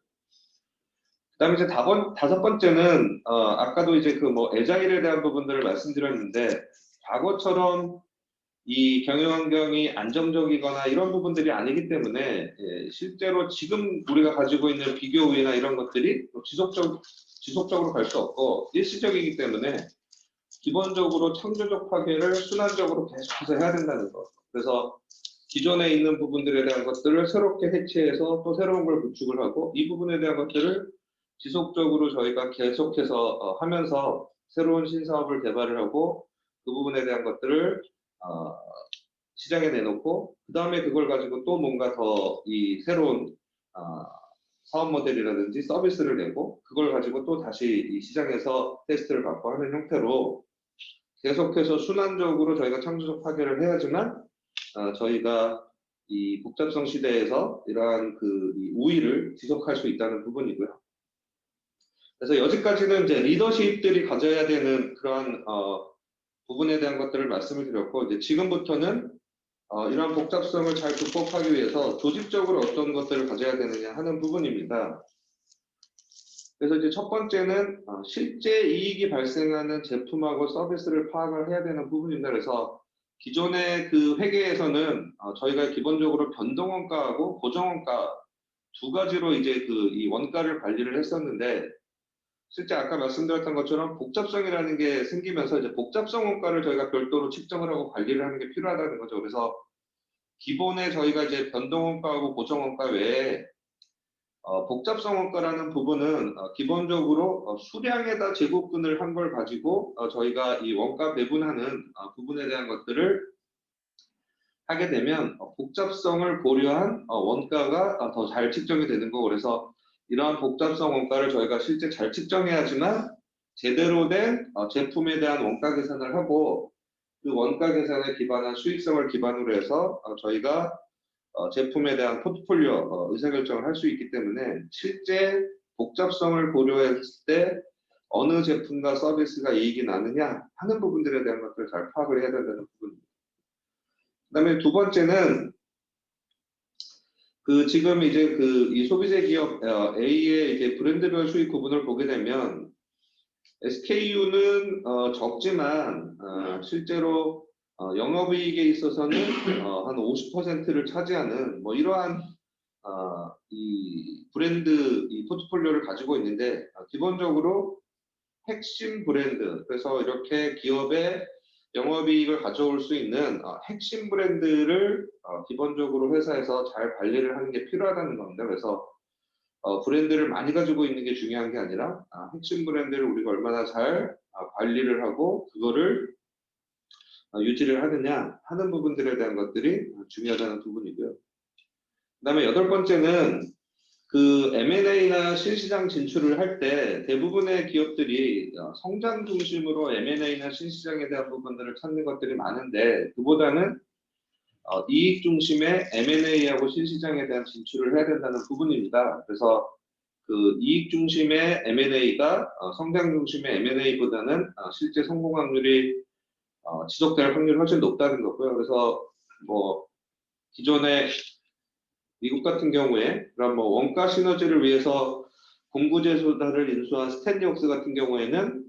그다음에 이제 다섯 번째는 아까도 이제 뭐 애자일에 대한 부분들을 말씀드렸는데, 과거처럼 이 경영 환경이 안정적이거나 이런 부분들이 아니기 때문에 실제로 지금 우리가 가지고 있는 비교 우위나 이런 것들이 지속적으로 갈 수 없고 일시적이기 때문에 기본적으로 창조적 파괴를 순환적으로 계속해서 해야 된다는 것. 그래서 기존에 있는 부분들에 대한 것들을 새롭게 해체해서 또 새로운 걸 구축을 하고, 이 부분에 대한 것들을 지속적으로 저희가 계속해서 하면서 새로운 신사업을 개발을 하고 그 부분에 대한 것들을 시장에 내놓고 그 다음에 그걸 가지고 또 뭔가 더 이 새로운 사업 모델이라든지 서비스를 내고 그걸 가지고 또 다시 이 시장에서 테스트를 받고 하는 형태로 계속해서 순환적으로 저희가 창조적 파괴를 해야지만 저희가 이 복잡성 시대에서 이러한 이 우위를 지속할 수 있다는 부분이고요. 그래서 여기까지는 이제 리더십들이 가져야 되는 그러한 부분에 대한 것들을 말씀을 드렸고, 이제 지금부터는 이러한 복잡성을 잘 극복하기 위해서 조직적으로 어떤 것들을 가져야 되느냐 하는 부분입니다. 그래서 이제 첫 번째는 실제 이익이 발생하는 제품하고 서비스를 파악을 해야 되는 부분입니다. 그래서 기존의 그 회계에서는 저희가 기본적으로 변동원가하고 고정원가 두 가지로 이제 이 원가를 관리를 했었는데, 실제 아까 말씀드렸던 것처럼 복잡성이라는 게 생기면서 이제 복잡성 원가를 저희가 별도로 측정을 하고 관리를 하는 게 필요하다는 거죠. 그래서 기본에 저희가 이제 변동원가하고 고정원가 외에 복잡성 원가라는 부분은 기본적으로 수량에다 제곱근을 한 걸 가지고 저희가 이 원가 배분하는 부분에 대한 것들을 하게 되면 복잡성을 고려한 원가가 더 잘 측정이 되는 거고, 그래서 이러한 복잡성 원가를 저희가 실제 잘 측정해야지만 제대로 된 제품에 대한 원가 계산을 하고 그 원가 계산에 기반한 수익성을 기반으로 해서 저희가 제품에 대한 포트폴리오 의사결정을 할 수 있기 때문에 실제 복잡성을 고려했을 때 어느 제품과 서비스가 이익이 나느냐 하는 부분들에 대한 것들을 잘 파악을 해야 된다는 부분입니다. 그 다음에 두 번째는 지금 이제 이 소비재 기업 A의 이제 브랜드별 수익 구분을 보게 되면 SKU는 적지만 실제로 영업이익에 있어서는 한 50%를 차지하는 뭐 이러한 이 브랜드 이 포트폴리오를 가지고 있는데 기본적으로 핵심 브랜드, 그래서 이렇게 기업의 영업이익을 가져올 수 있는 핵심 브랜드를 기본적으로 회사에서 잘 관리를 하는 게 필요하다는 겁니다. 그래서 브랜드를 많이 가지고 있는 게 중요한 게 아니라 핵심 브랜드를 우리가 얼마나 잘 관리를 하고 그거를 유지를 하느냐 하는 부분들에 대한 것들이 중요하다는 부분이고요. 그 다음에 여덟 번째는 M&A나 신시장 진출을 할 때 대부분의 기업들이 성장 중심으로 M&A나 신시장에 대한 부분들을 찾는 것들이 많은데 그보다는 이익 중심의 M&A하고 신시장에 대한 진출을 해야 된다는 부분입니다. 그래서 이익 중심의 M&A가 성장 중심의 M&A보다는 실제 성공 확률이 지속될 확률이 훨씬 높다는 거고요. 그래서 뭐 기존의 미국 같은 경우에 그런 뭐 원가 시너지를 위해서 공구제소다를 인수한 스탠리옥스 같은 경우에는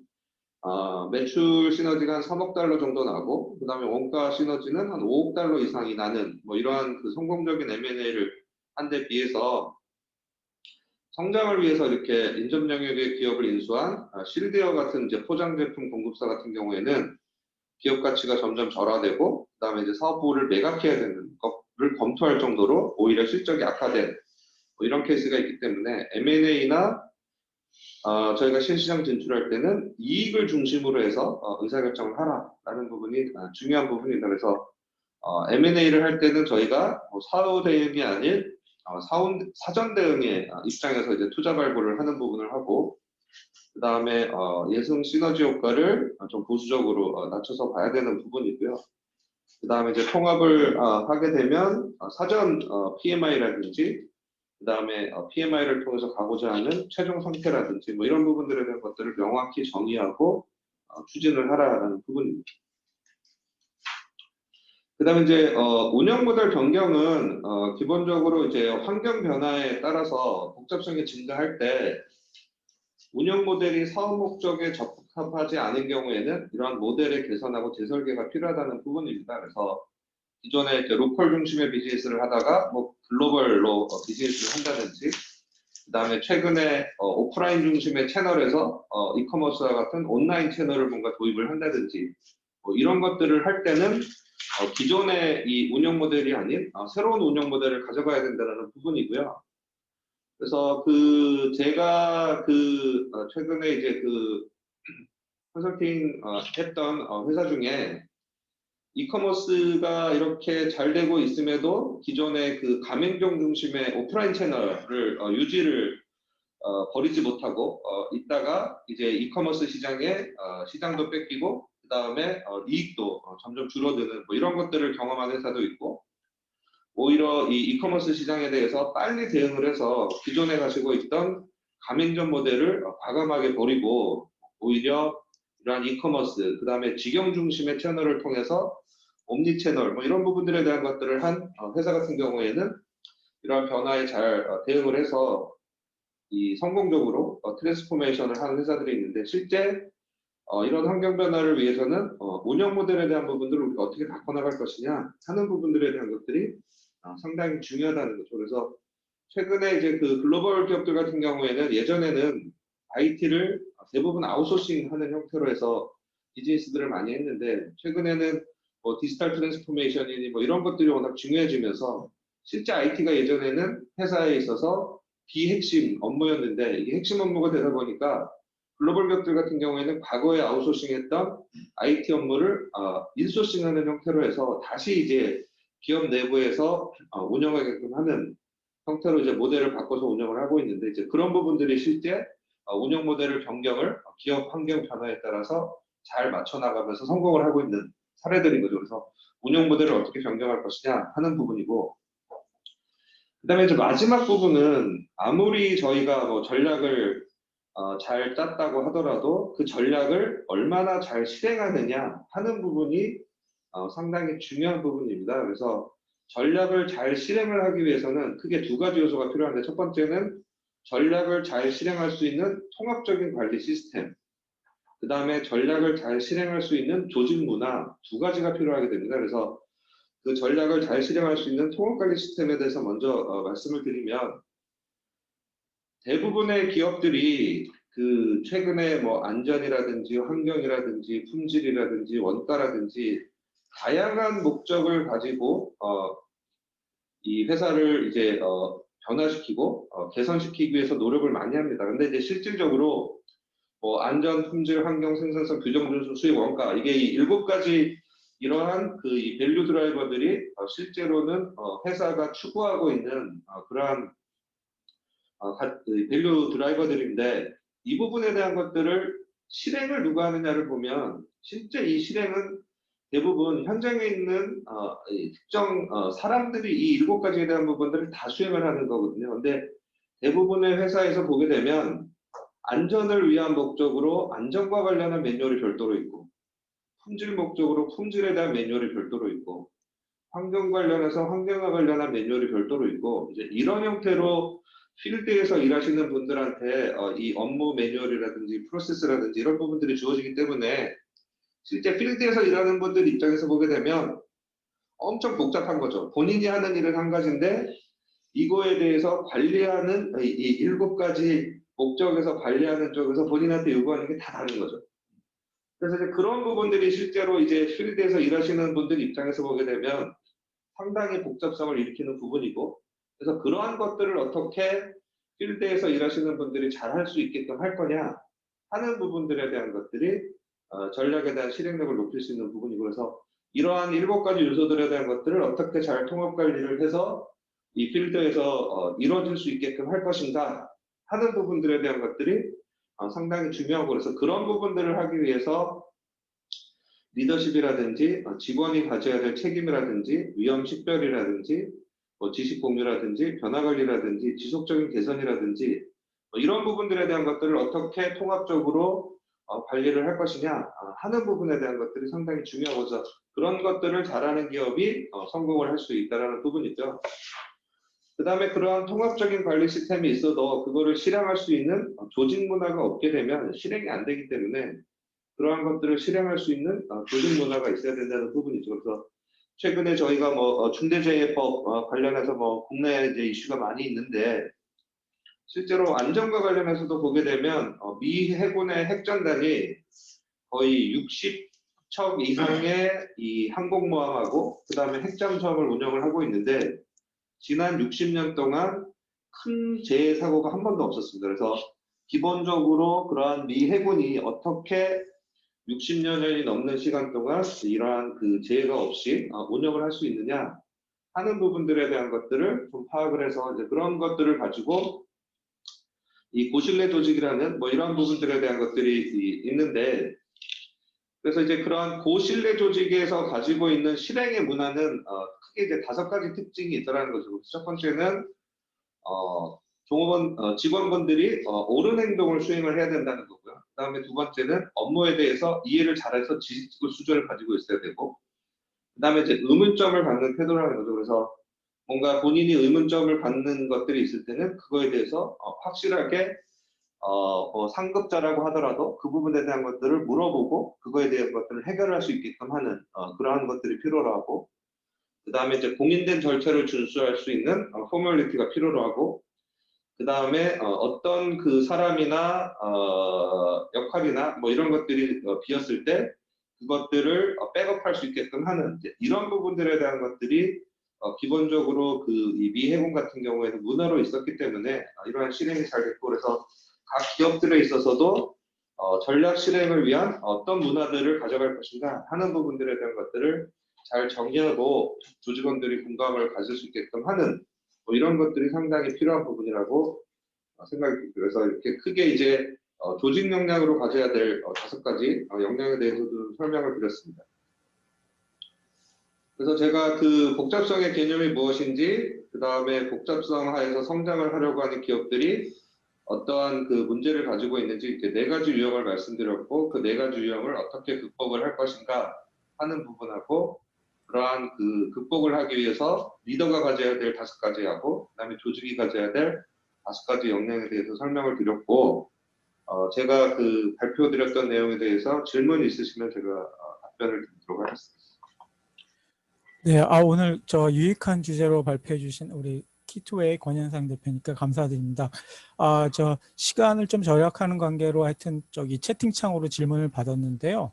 매출 시너지가 한 3억 달러 정도 나고 그 다음에 원가 시너지는 한 5억 달러 이상이 나는 뭐 이러한 성공적인 M&A를 한 데 비해서 성장을 위해서 이렇게 인접 영역의 기업을 인수한 실드웨어 같은 이제 포장 제품 공급사 같은 경우에는 기업 가치가 점점 절하되고 그다음에 이제 사업 부를 매각해야 되는 것을 검토할 정도로 오히려 실적이 악화된 뭐 이런 케이스가 있기 때문에 M&A나 저희가 신시장 진출할 때는 이익을 중심으로 해서 의사결정을 하라라는 부분이 중요한 부분입니다. 그래서 M&A를 할 때는 저희가 사후 대응이 아닌 사전 대응의 입장에서 이제 투자 발굴을 하는 부분을 하고 그 다음에 예상 시너지 효과를 좀 보수적으로 낮춰서 봐야 되는 부분이고요. 그 다음에 이제 통합을 하게 되면 사전 PMI라든지 그 다음에 PMI를 통해서 가고자 하는 최종 상태라든지 뭐 이런 부분들에 대한 것들을 명확히 정의하고 추진을 하라는 부분입니다. 그 다음에 이제 운영 모델 변경은 기본적으로 이제 환경 변화에 따라서 복잡성이 증가할 때 운영 모델이 사업 목적에 적합하지 않은 경우에는 이러한 모델의 개선하고 재설계가 필요하다는 부분입니다. 그래서 기존에 이제 로컬 중심의 비즈니스를 하다가 뭐 글로벌로 비즈니스를 한다든지 그다음에 최근에 오프라인 중심의 채널에서 이커머스와 같은 온라인 채널을 뭔가 도입을 한다든지 뭐 이런 것들을 할 때는 기존의 이 운영 모델이 아닌 새로운 운영 모델을 가져가야 된다는 부분이고요. 그래서 제가 최근에 이제 컨설팅 했던 회사 중에 이커머스가 이렇게 잘 되고 있음에도 기존의 가맹점 중심의 오프라인 채널을 유지를 버리지 못하고 있다가 이제 이커머스 시장에 시장도 뺏기고 그 다음에 이익도 점점 줄어드는 뭐 이런 것들을 경험한 회사도 있고, 오히려 이 이커머스 시장에 대해서 빨리 대응을 해서 기존에 가지고 있던 가맹점 모델을 과감하게 버리고 오히려 이러한 이커머스, 그 다음에 직영 중심의 채널을 통해서 옴니 채널 뭐 이런 부분들에 대한 것들을 한 회사 같은 경우에는 이러한 변화에 잘 대응을 해서 이 성공적으로 트랜스포메이션을 하는 회사들이 있는데, 실제 이런 환경 변화를 위해서는 운영 모델에 대한 부분들을 우리가 어떻게 바꿔나갈 것이냐 하는 부분들에 대한 것들이 상당히 중요하다는 거죠. 그래서 최근에 이제 글로벌 기업들 같은 경우에는 예전에는 IT를 대부분 아웃소싱하는 형태로 해서 비즈니스들을 많이 했는데, 최근에는 뭐 디지털 트랜스포메이션이니 뭐 이런 것들이 워낙 중요해지면서 실제 IT가 예전에는 회사에 있어서 비핵심 업무였는데 이게 핵심 업무가 되다 보니까 글로벌 기업들 같은 경우에는 과거에 아웃소싱했던 IT 업무를 인소싱하는 형태로 해서 다시 이제 기업 내부에서 운영하게끔 하는 형태로 이제 모델을 바꿔서 운영을 하고 있는데, 이제 그런 부분들이 실제 운영 모델을 변경을 기업 환경 변화에 따라서 잘 맞춰 나가면서 성공을 하고 있는 사례들인 거죠. 그래서 운영 모델을 어떻게 변경할 것이냐 하는 부분이고, 그다음에 이제 마지막 부분은 아무리 저희가 뭐 전략을 잘 짰다고 하더라도 그 전략을 얼마나 잘 실행하느냐 하는 부분이 상당히 중요한 부분입니다. 그래서 전략을 잘 실행을 하기 위해서는 크게 두 가지 요소가 필요한데, 첫 번째는 전략을 잘 실행할 수 있는 통합적인 관리 시스템, 그 다음에 전략을 잘 실행할 수 있는 조직 문화, 두 가지가 필요하게 됩니다. 그래서 그 전략을 잘 실행할 수 있는 통합관리 시스템에 대해서 먼저 말씀을 드리면, 대부분의 기업들이 최근에 뭐 안전이라든지 환경이라든지 품질이라든지 원가라든지 다양한 목적을 가지고 이 회사를 이제 변화시키고 개선시키기 위해서 노력을 많이 합니다. 근데 이제 실질적으로 뭐 안전, 품질, 환경, 생산성, 규정 준수, 수익, 원가, 이게 이 7가지 이러한 이 밸류 드라이버들이 실제로는 회사가 추구하고 있는 그러한 밸류 드라이버들인데, 이 부분에 대한 것들을 실행을 누가 하느냐를 보면 실제 이 실행은 대부분 현장에 있는 이 특정 사람들이 이 7가지에 대한 부분들을 다 수행을 하는 거거든요. 근데 대부분의 회사에서 보게 되면 안전을 위한 목적으로 안전과 관련한 매뉴얼이 별도로 있고, 품질 목적으로 품질에 대한 매뉴얼이 별도로 있고, 환경 관련해서 환경과 관련한 매뉴얼이 별도로 있고, 이제 이런 형태로 필드에서 일하시는 분들한테 이 업무 매뉴얼이라든지 프로세스라든지 이런 부분들이 주어지기 때문에 실제 필드에서 일하는 분들 입장에서 보게 되면 엄청 복잡한 거죠. 본인이 하는 일은 한 가지인데 이거에 대해서 관리하는 이 7가지 목적에서 관리하는 쪽에서 본인한테 요구하는 게 다 다른 거죠. 그래서 이제 그런 부분들이 실제로 이제 필드에서 일하시는 분들 입장에서 보게 되면 상당히 복잡성을 일으키는 부분이고, 그래서 그러한 것들을 어떻게 필드에서 일하시는 분들이 잘 할 수 있게끔 할 거냐 하는 부분들에 대한 것들이 전략에 대한 실행력을 높일 수 있는 부분이고, 그래서 이러한 7가지 요소들에 대한 것들을 어떻게 잘 통합 관리를 해서 이 필드에서 이루어질 수 있게끔 할 것인가 하는 부분들에 대한 것들이 상당히 중요하고, 그래서 그런 부분들을 하기 위해서 리더십이라든지 직원이 가져야 될 책임이라든지 위험 식별이라든지 뭐 지식 공유라든지 변화 관리라든지 지속적인 개선이라든지 뭐 이런 부분들에 대한 것들을 어떻게 통합적으로 관리를 할 것이냐 하는 부분에 대한 것들이 상당히 중요하고서, 그런 것들을 잘하는 기업이 성공을 할 수 있다는 부분이죠. 그 다음에 그러한 통합적인 관리 시스템이 있어도 그거를 실행할 수 있는 조직 문화가 없게 되면 실행이 안 되기 때문에 그러한 것들을 실행할 수 있는 조직 문화가 있어야 된다는 부분이죠. 그래서 최근에 저희가 뭐 중대재해법 관련해서 뭐 국내에 이제 이슈가 많이 있는데, 실제로 안전과 관련해서도 보게 되면 미 해군의 핵전단이 거의 60척 이상의 이 항공모함하고 그 다음에 핵잠수함을 운영을 하고 있는데, 지난 60년 동안 큰 재해 사고가 한 번도 없었습니다. 그래서 기본적으로 그러한 미 해군이 어떻게 60년이 넘는 시간 동안 이러한 그 재해가 없이 운영을 할 수 있느냐 하는 부분들에 대한 것들을 좀 파악을 해서 이제 그런 것들을 가지고 이 고신뢰 조직이라는 뭐 이런 부분들에 대한 것들이 있는데, 그래서 이제 그러한 고신뢰 조직에서 가지고 있는 실행의 문화는 크게 이제 5가지 특징이 있다는 거죠. 첫 번째는 종업원 직원분들이 옳은 행동을 수행을 해야 된다는 거고요. 그다음에 두 번째는 업무에 대해서 이해를 잘해서 지식 수준을 가지고 있어야 되고, 그다음에 이제 의문점을 갖는 태도라는 거죠. 그래서 뭔가 본인이 의문점을 갖는 것들이 있을 때는 그거에 대해서 확실하게 뭐 상급자라고 하더라도 그 부분에 대한 것들을 물어보고 그거에 대한 것들을 해결할 수 있게끔 하는 그러한 것들이 필요로 하고, 그 다음에 이제 공인된 절차를 준수할 수 있는 포멀리티가 필요로 하고, 그 다음에 어떤 그 사람이나 역할이나 뭐 이런 것들이 비었을 때 그것들을 백업할 수 있게끔 하는 이런 부분들에 대한 것들이 기본적으로 그 이 미 해군 같은 경우에는 문화로 있었기 때문에 이러한 실행이 잘 됐고, 그래서 각 기업들에 있어서도 전략 실행을 위한 어떤 문화들을 가져갈 것인가 하는 부분들에 대한 것들을 잘 정리하고 조직원들이 공감을 가질 수 있게끔 하는 뭐 이런 것들이 상당히 필요한 부분이라고 생각이 듭니다. 그래서 이렇게 크게 이제 조직 역량으로 가져야 될 5가지 역량에 대해서도 설명을 드렸습니다. 그래서 제가 그 복잡성의 개념이 무엇인지, 그 다음에 복잡성 하에서 성장을 하려고 하는 기업들이 어떠한 그 문제를 가지고 있는지 이렇게 4가지 유형을 말씀드렸고, 그 4가지 유형을 어떻게 극복을 할 것인가 하는 부분하고, 그러한 그 극복을 하기 위해서 리더가 가져야 될 5가지하고, 그 다음에 조직이 가져야 될 5가지 역량에 대해서 설명을 드렸고, 제가 그 발표드렸던 내용에 대해서 질문 있으시면 제가 답변을 드리도록 하겠습니다. 네, 오늘 저 유익한 주제로 발표해 주신 우리 키투웨이 권현상 대표님께 감사드립니다. 저 시간을 좀 절약하는 관계로 하여튼 저기 채팅창으로 질문을 받았는데요.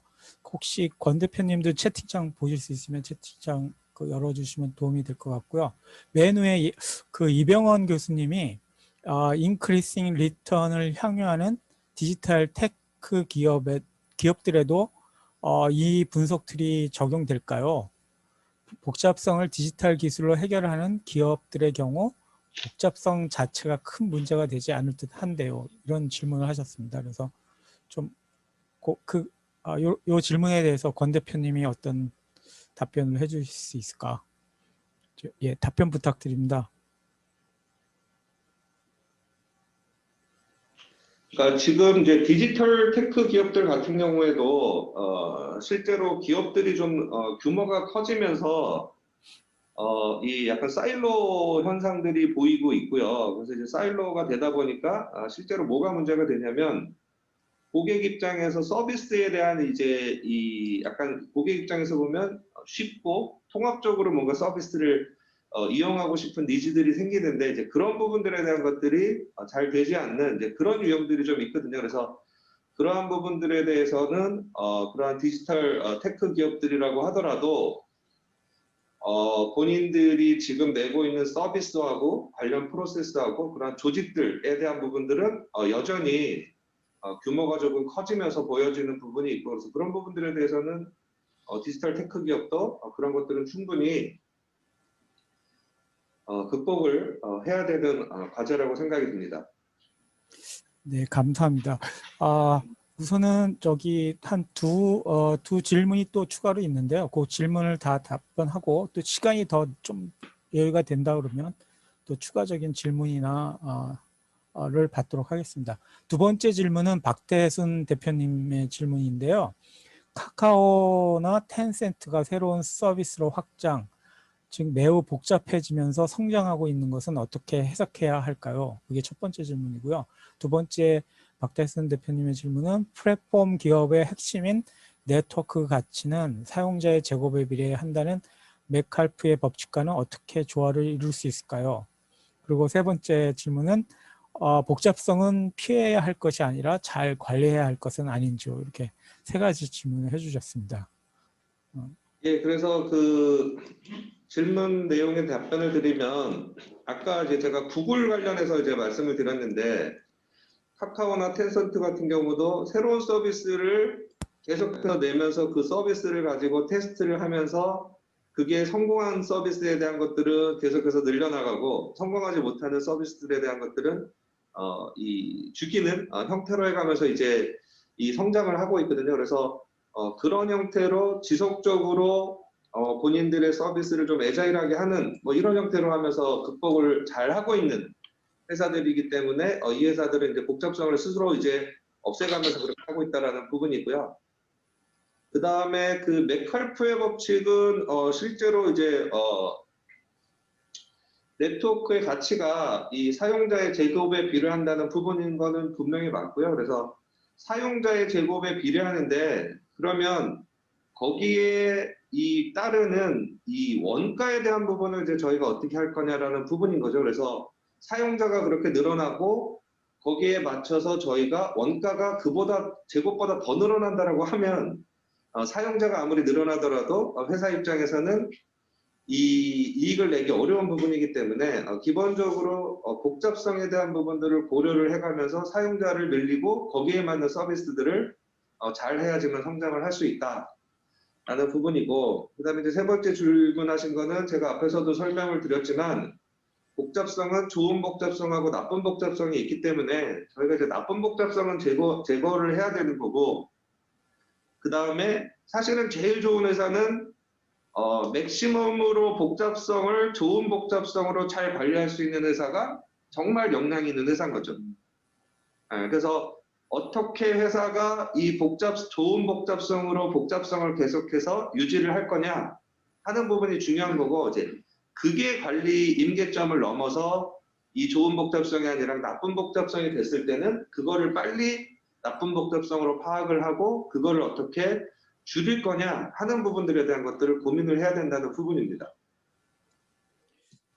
혹시 권 대표님도 채팅창 보실 수 있으면 채팅창 열어주시면 도움이 될 것 같고요. 맨 위에 그 이병헌 교수님이 인크리싱 리턴을 향유하는 디지털 테크 기업들에도 이 분석 툴이 적용될까요? 복잡성을 디지털 기술로 해결하는 기업들의 경우 복잡성 자체가 큰 문제가 되지 않을 듯 한데요. 이런 질문을 하셨습니다. 그래서 좀 요 질문에 대해서 권 대표님이 어떤 답변을 해주실 수 있을까? 예, 답변 부탁드립니다. 그러니까 지금 이제 디지털 테크 기업들 같은 경우에도 실제로 기업들이 좀 규모가 커지면서 이 약간 사일로 현상들이 보이고 있고요. 그래서 이제 사일로가 되다 보니까 실제로 뭐가 문제가 되냐면, 고객 입장에서 서비스에 대한 이제 이 약간 고객 입장에서 보면 쉽고 통합적으로 뭔가 서비스를 이용하고 싶은 니즈들이 생기는데, 이제 그런 부분들에 대한 것들이 잘 되지 않는 이제 그런 유형들이 좀 있거든요. 그래서 그러한 부분들에 대해서는 그러한 디지털 테크 기업들이라고 하더라도 본인들이 지금 내고 있는 서비스하고 관련 프로세스하고 그런 조직들에 대한 부분들은 여전히 규모가 조금 커지면서 보여지는 부분이 있고, 그래서 그런 부분들에 대해서는 디지털 테크 기업도 그런 것들은 충분히 극복을 해야 되는 과제라고 생각이 듭니다. 네, 감사합니다. 우선은 저기 한 두 질문이 또 추가로 있는데요. 그 질문을 다 답변하고 또 시간이 더 좀 여유가 된다 그러면 또 추가적인 질문이나 를 받도록 하겠습니다. 두 번째 질문은 박대순 대표님의 질문인데요. 카카오나 텐센트가 새로운 서비스로 확장, 즉 매우 복잡해지면서 성장하고 있는 것은 어떻게 해석해야 할까요? 그게 첫 번째 질문이고요. 두 번째 박대순 대표님의 질문은 플랫폼 기업의 핵심인 네트워크 가치는 사용자의 제곱에 비례한다는 메칼프의 법칙과는 어떻게 조화를 이룰 수 있을까요? 그리고 세 번째 질문은 복잡성은 피해야 할 것이 아니라 잘 관리해야 할 것은 아닌지요. 이렇게 3가지 질문을 해주셨습니다. 예, 그래서 그 질문 내용에 답변을 드리면 아까 이제 제가 구글 관련해서 이제 말씀을 드렸는데 카카오나 텐센트 같은 경우도 새로운 서비스를 계속해서 내면서 그 서비스를 가지고 테스트를 하면서 그게 성공한 서비스에 대한 것들은 계속해서 늘려나가고 성공하지 못하는 서비스들에 대한 것들은 이 죽이는 형태로 해가면서 이제 이 성장을 하고 있거든요. 그래서 그런 형태로 지속적으로 본인들의 서비스를 좀 애자일하게 하는 뭐 이런 형태로 하면서 극복을 잘 하고 있는 회사들이기 때문에 이 회사들은 이제 복잡성을 스스로 이제 없애가면서 그렇게 하고 있다라는 부분이 있고요. 그 다음에 그 메칼프의 법칙은 실제로 이제 네트워크의 가치가 이 사용자의 제곱에 비례한다는 부분인 거는 분명히 맞고요. 그래서 사용자의 제곱에 비례하는데 그러면 거기에 이 따르는 이 원가에 대한 부분을 이제 저희가 어떻게 할 거냐라는 부분인 거죠. 그래서 사용자가 그렇게 늘어나고 거기에 맞춰서 저희가 원가가 그보다 제곱보다 더 늘어난다라고 하면 사용자가 아무리 늘어나더라도 회사 입장에서는 이 이익을 내기 어려운 부분이기 때문에 기본적으로 복잡성에 대한 부분들을 고려를 해가면서 사용자를 늘리고 거기에 맞는 서비스들을 잘 해야지만 성장을 할 수 있다라는 부분이고, 그다음에 이제 세 번째 질문하신 거는 제가 앞에서도 설명을 드렸지만 복잡성은 좋은 복잡성하고 나쁜 복잡성이 있기 때문에 저희가 이제 나쁜 복잡성은 제거를 해야 되는 거고, 그 다음에 사실은 제일 좋은 회사는 맥시멈으로 복잡성을 좋은 복잡성으로 잘 관리할 수 있는 회사가 정말 역량이 있는 회사인 거죠. 그래서 어떻게 회사가 이 좋은 복잡성으로 복잡성을 계속해서 유지를 할 거냐 하는 부분이 중요한 거고, 이제 그게 관리 임계점을 넘어서 이 좋은 복잡성이 아니라 나쁜 복잡성이 됐을 때는 그거를 빨리 나쁜 복잡성으로 파악을 하고 그거를 어떻게 줄일 거냐 하는 부분들에 대한 것들을 고민을 해야 된다는 부분입니다.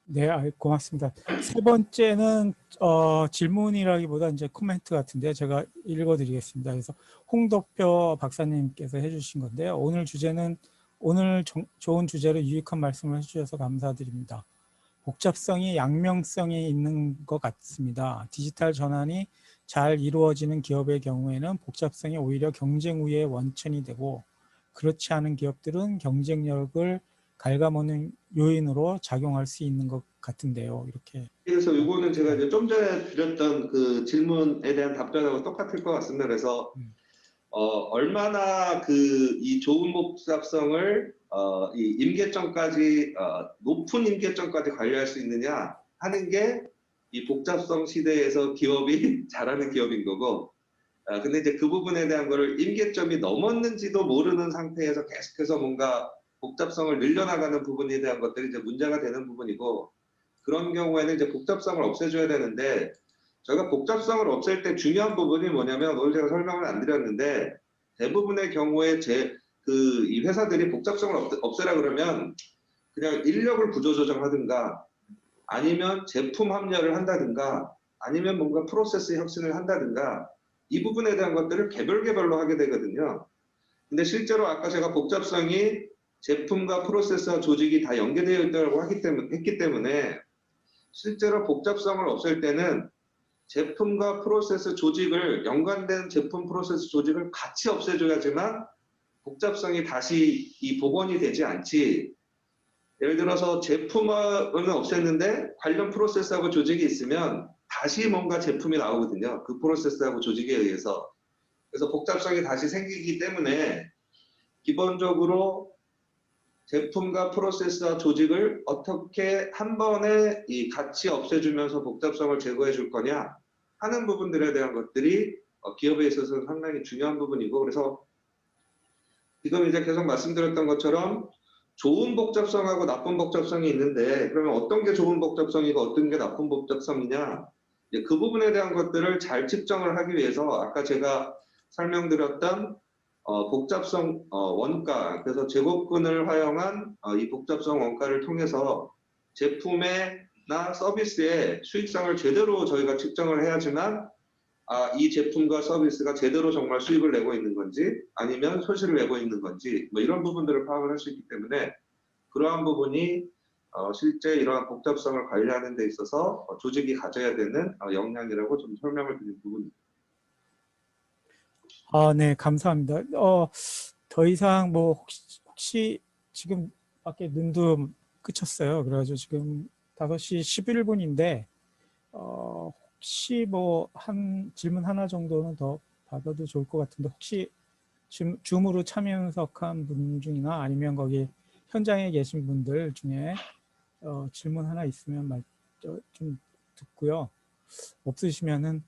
네, 고맙습니다. 세 번째는 질문이라기보다 이제 코멘트 같은데 제가 읽어드리겠습니다. 그래서 홍덕표 박사님께서 해주신 건데요. 오늘 좋은 주제로 유익한 말씀을 해주셔서 감사드립니다. 복잡성이 양명성이 있는 것 같습니다. 디지털 전환이 잘 이루어지는 기업의 경우에는 복잡성이 오히려 경쟁 우위의 원천이 되고, 그렇지 않은 기업들은 경쟁력을 갉아먹는 요인으로 작용할 수 있는 것 같은데요. 이렇게. 그래서 이거는 제가 이제 좀 전에 드렸던 그 질문에 대한 답변하고 똑같을 것 같습니다. 그래서 얼마나 이 좋은 복잡성을 이 임계점까지 높은 임계점까지 관리할 수 있느냐 하는 게 이 복잡성 시대에서 기업이 잘하는 기업인 거고, 근데 이제 그 부분에 대한 거를 임계점이 넘었는지도 모르는 상태에서 계속해서 뭔가 복잡성을 늘려나가는 부분에 대한 것들이 이제 문제가 되는 부분이고, 그런 경우에는 이제 복잡성을 없애줘야 되는데, 저희가 복잡성을 없앨 때 중요한 부분이 뭐냐면 오늘 제가 설명을 안 드렸는데, 대부분의 경우에 이 회사들이 복잡성을 없애라 그러면 그냥 인력을 구조 조정하든가 아니면 제품 합리화를 한다든가 아니면 뭔가 프로세스 혁신을 한다든가 이 부분에 대한 것들을 개별로 하게 되거든요. 근데 실제로 아까 제가 복잡성이 제품과 프로세스와 조직이 다 연계되어 있다고 했기 때문에 실제로 복잡성을 없앨 때는 제품과 프로세스 조직을 연관된 제품 프로세스 조직을 같이 없애줘야지만 복잡성이 다시 이 복원이 되지 않지. 예를 들어서 제품은 없앴는데 관련 프로세스하고 조직이 있으면 다시 뭔가 제품이 나오거든요. 그 프로세스하고 조직에 의해서. 그래서 복잡성이 다시 생기기 때문에 기본적으로 제품과 프로세스와 조직을 어떻게 한 번에 같이 없애주면서 복잡성을 제거해 줄 거냐 하는 부분들에 대한 것들이 기업에 있어서는 상당히 중요한 부분이고, 그래서 지금 이제 계속 말씀드렸던 것처럼 좋은 복잡성하고 나쁜 복잡성이 있는데, 그러면 어떤 게 좋은 복잡성이고 어떤 게 나쁜 복잡성이냐, 그 부분에 대한 것들을 잘 측정을 하기 위해서 아까 제가 설명드렸던 복잡성 원가, 그래서 제곱근을 활용한 이 복잡성 원가를 통해서 제품이나 서비스의 수익성을 제대로 저희가 측정을 해야지만 이 제품과 서비스가 제대로 정말 수익을 내고 있는 건지 아니면 손실을 내고 있는 건지 뭐 이런 부분들을 파악을 할 수 있기 때문에 그러한 부분이 실제 이러한 복잡성을 관리하는 데 있어서 조직이 가져야 되는 역량이라고 좀 설명을 드린 부분입니다. 네, 감사합니다. 더 이상 뭐 혹시 지금 밖에 눈도 그쳤어요. 그래가지고 지금 5시 11분인데 혹시 뭐 한 질문 하나 정도는 더 받아도 좋을 것 같은데 혹시 지금 줌으로 참여석한 분 중이나 아니면 거기 현장에 계신 분들 중에 질문 하나 있으면 좀 듣고요. 없으시면은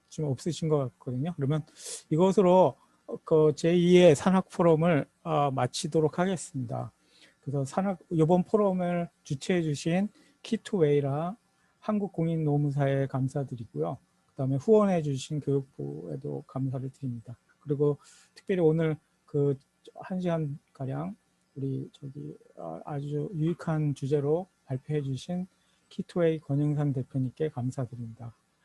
지금 없으신 것 같거든요. 그러면 이것으로 그 제2의 산학 포럼을 마치도록 하겠습니다. 그래서 이번 포럼을 주최해 주신 키투웨이랑 한국공인노무사에 감사드리고요. 그다음에 후원해 주신 교육부에도 감사를 드립니다. 그리고 특별히 오늘 그 1시간 가량 우리 아주 유익한 주제로 발표해 주신 키투웨이 권영상 대표님께 감사드립니다.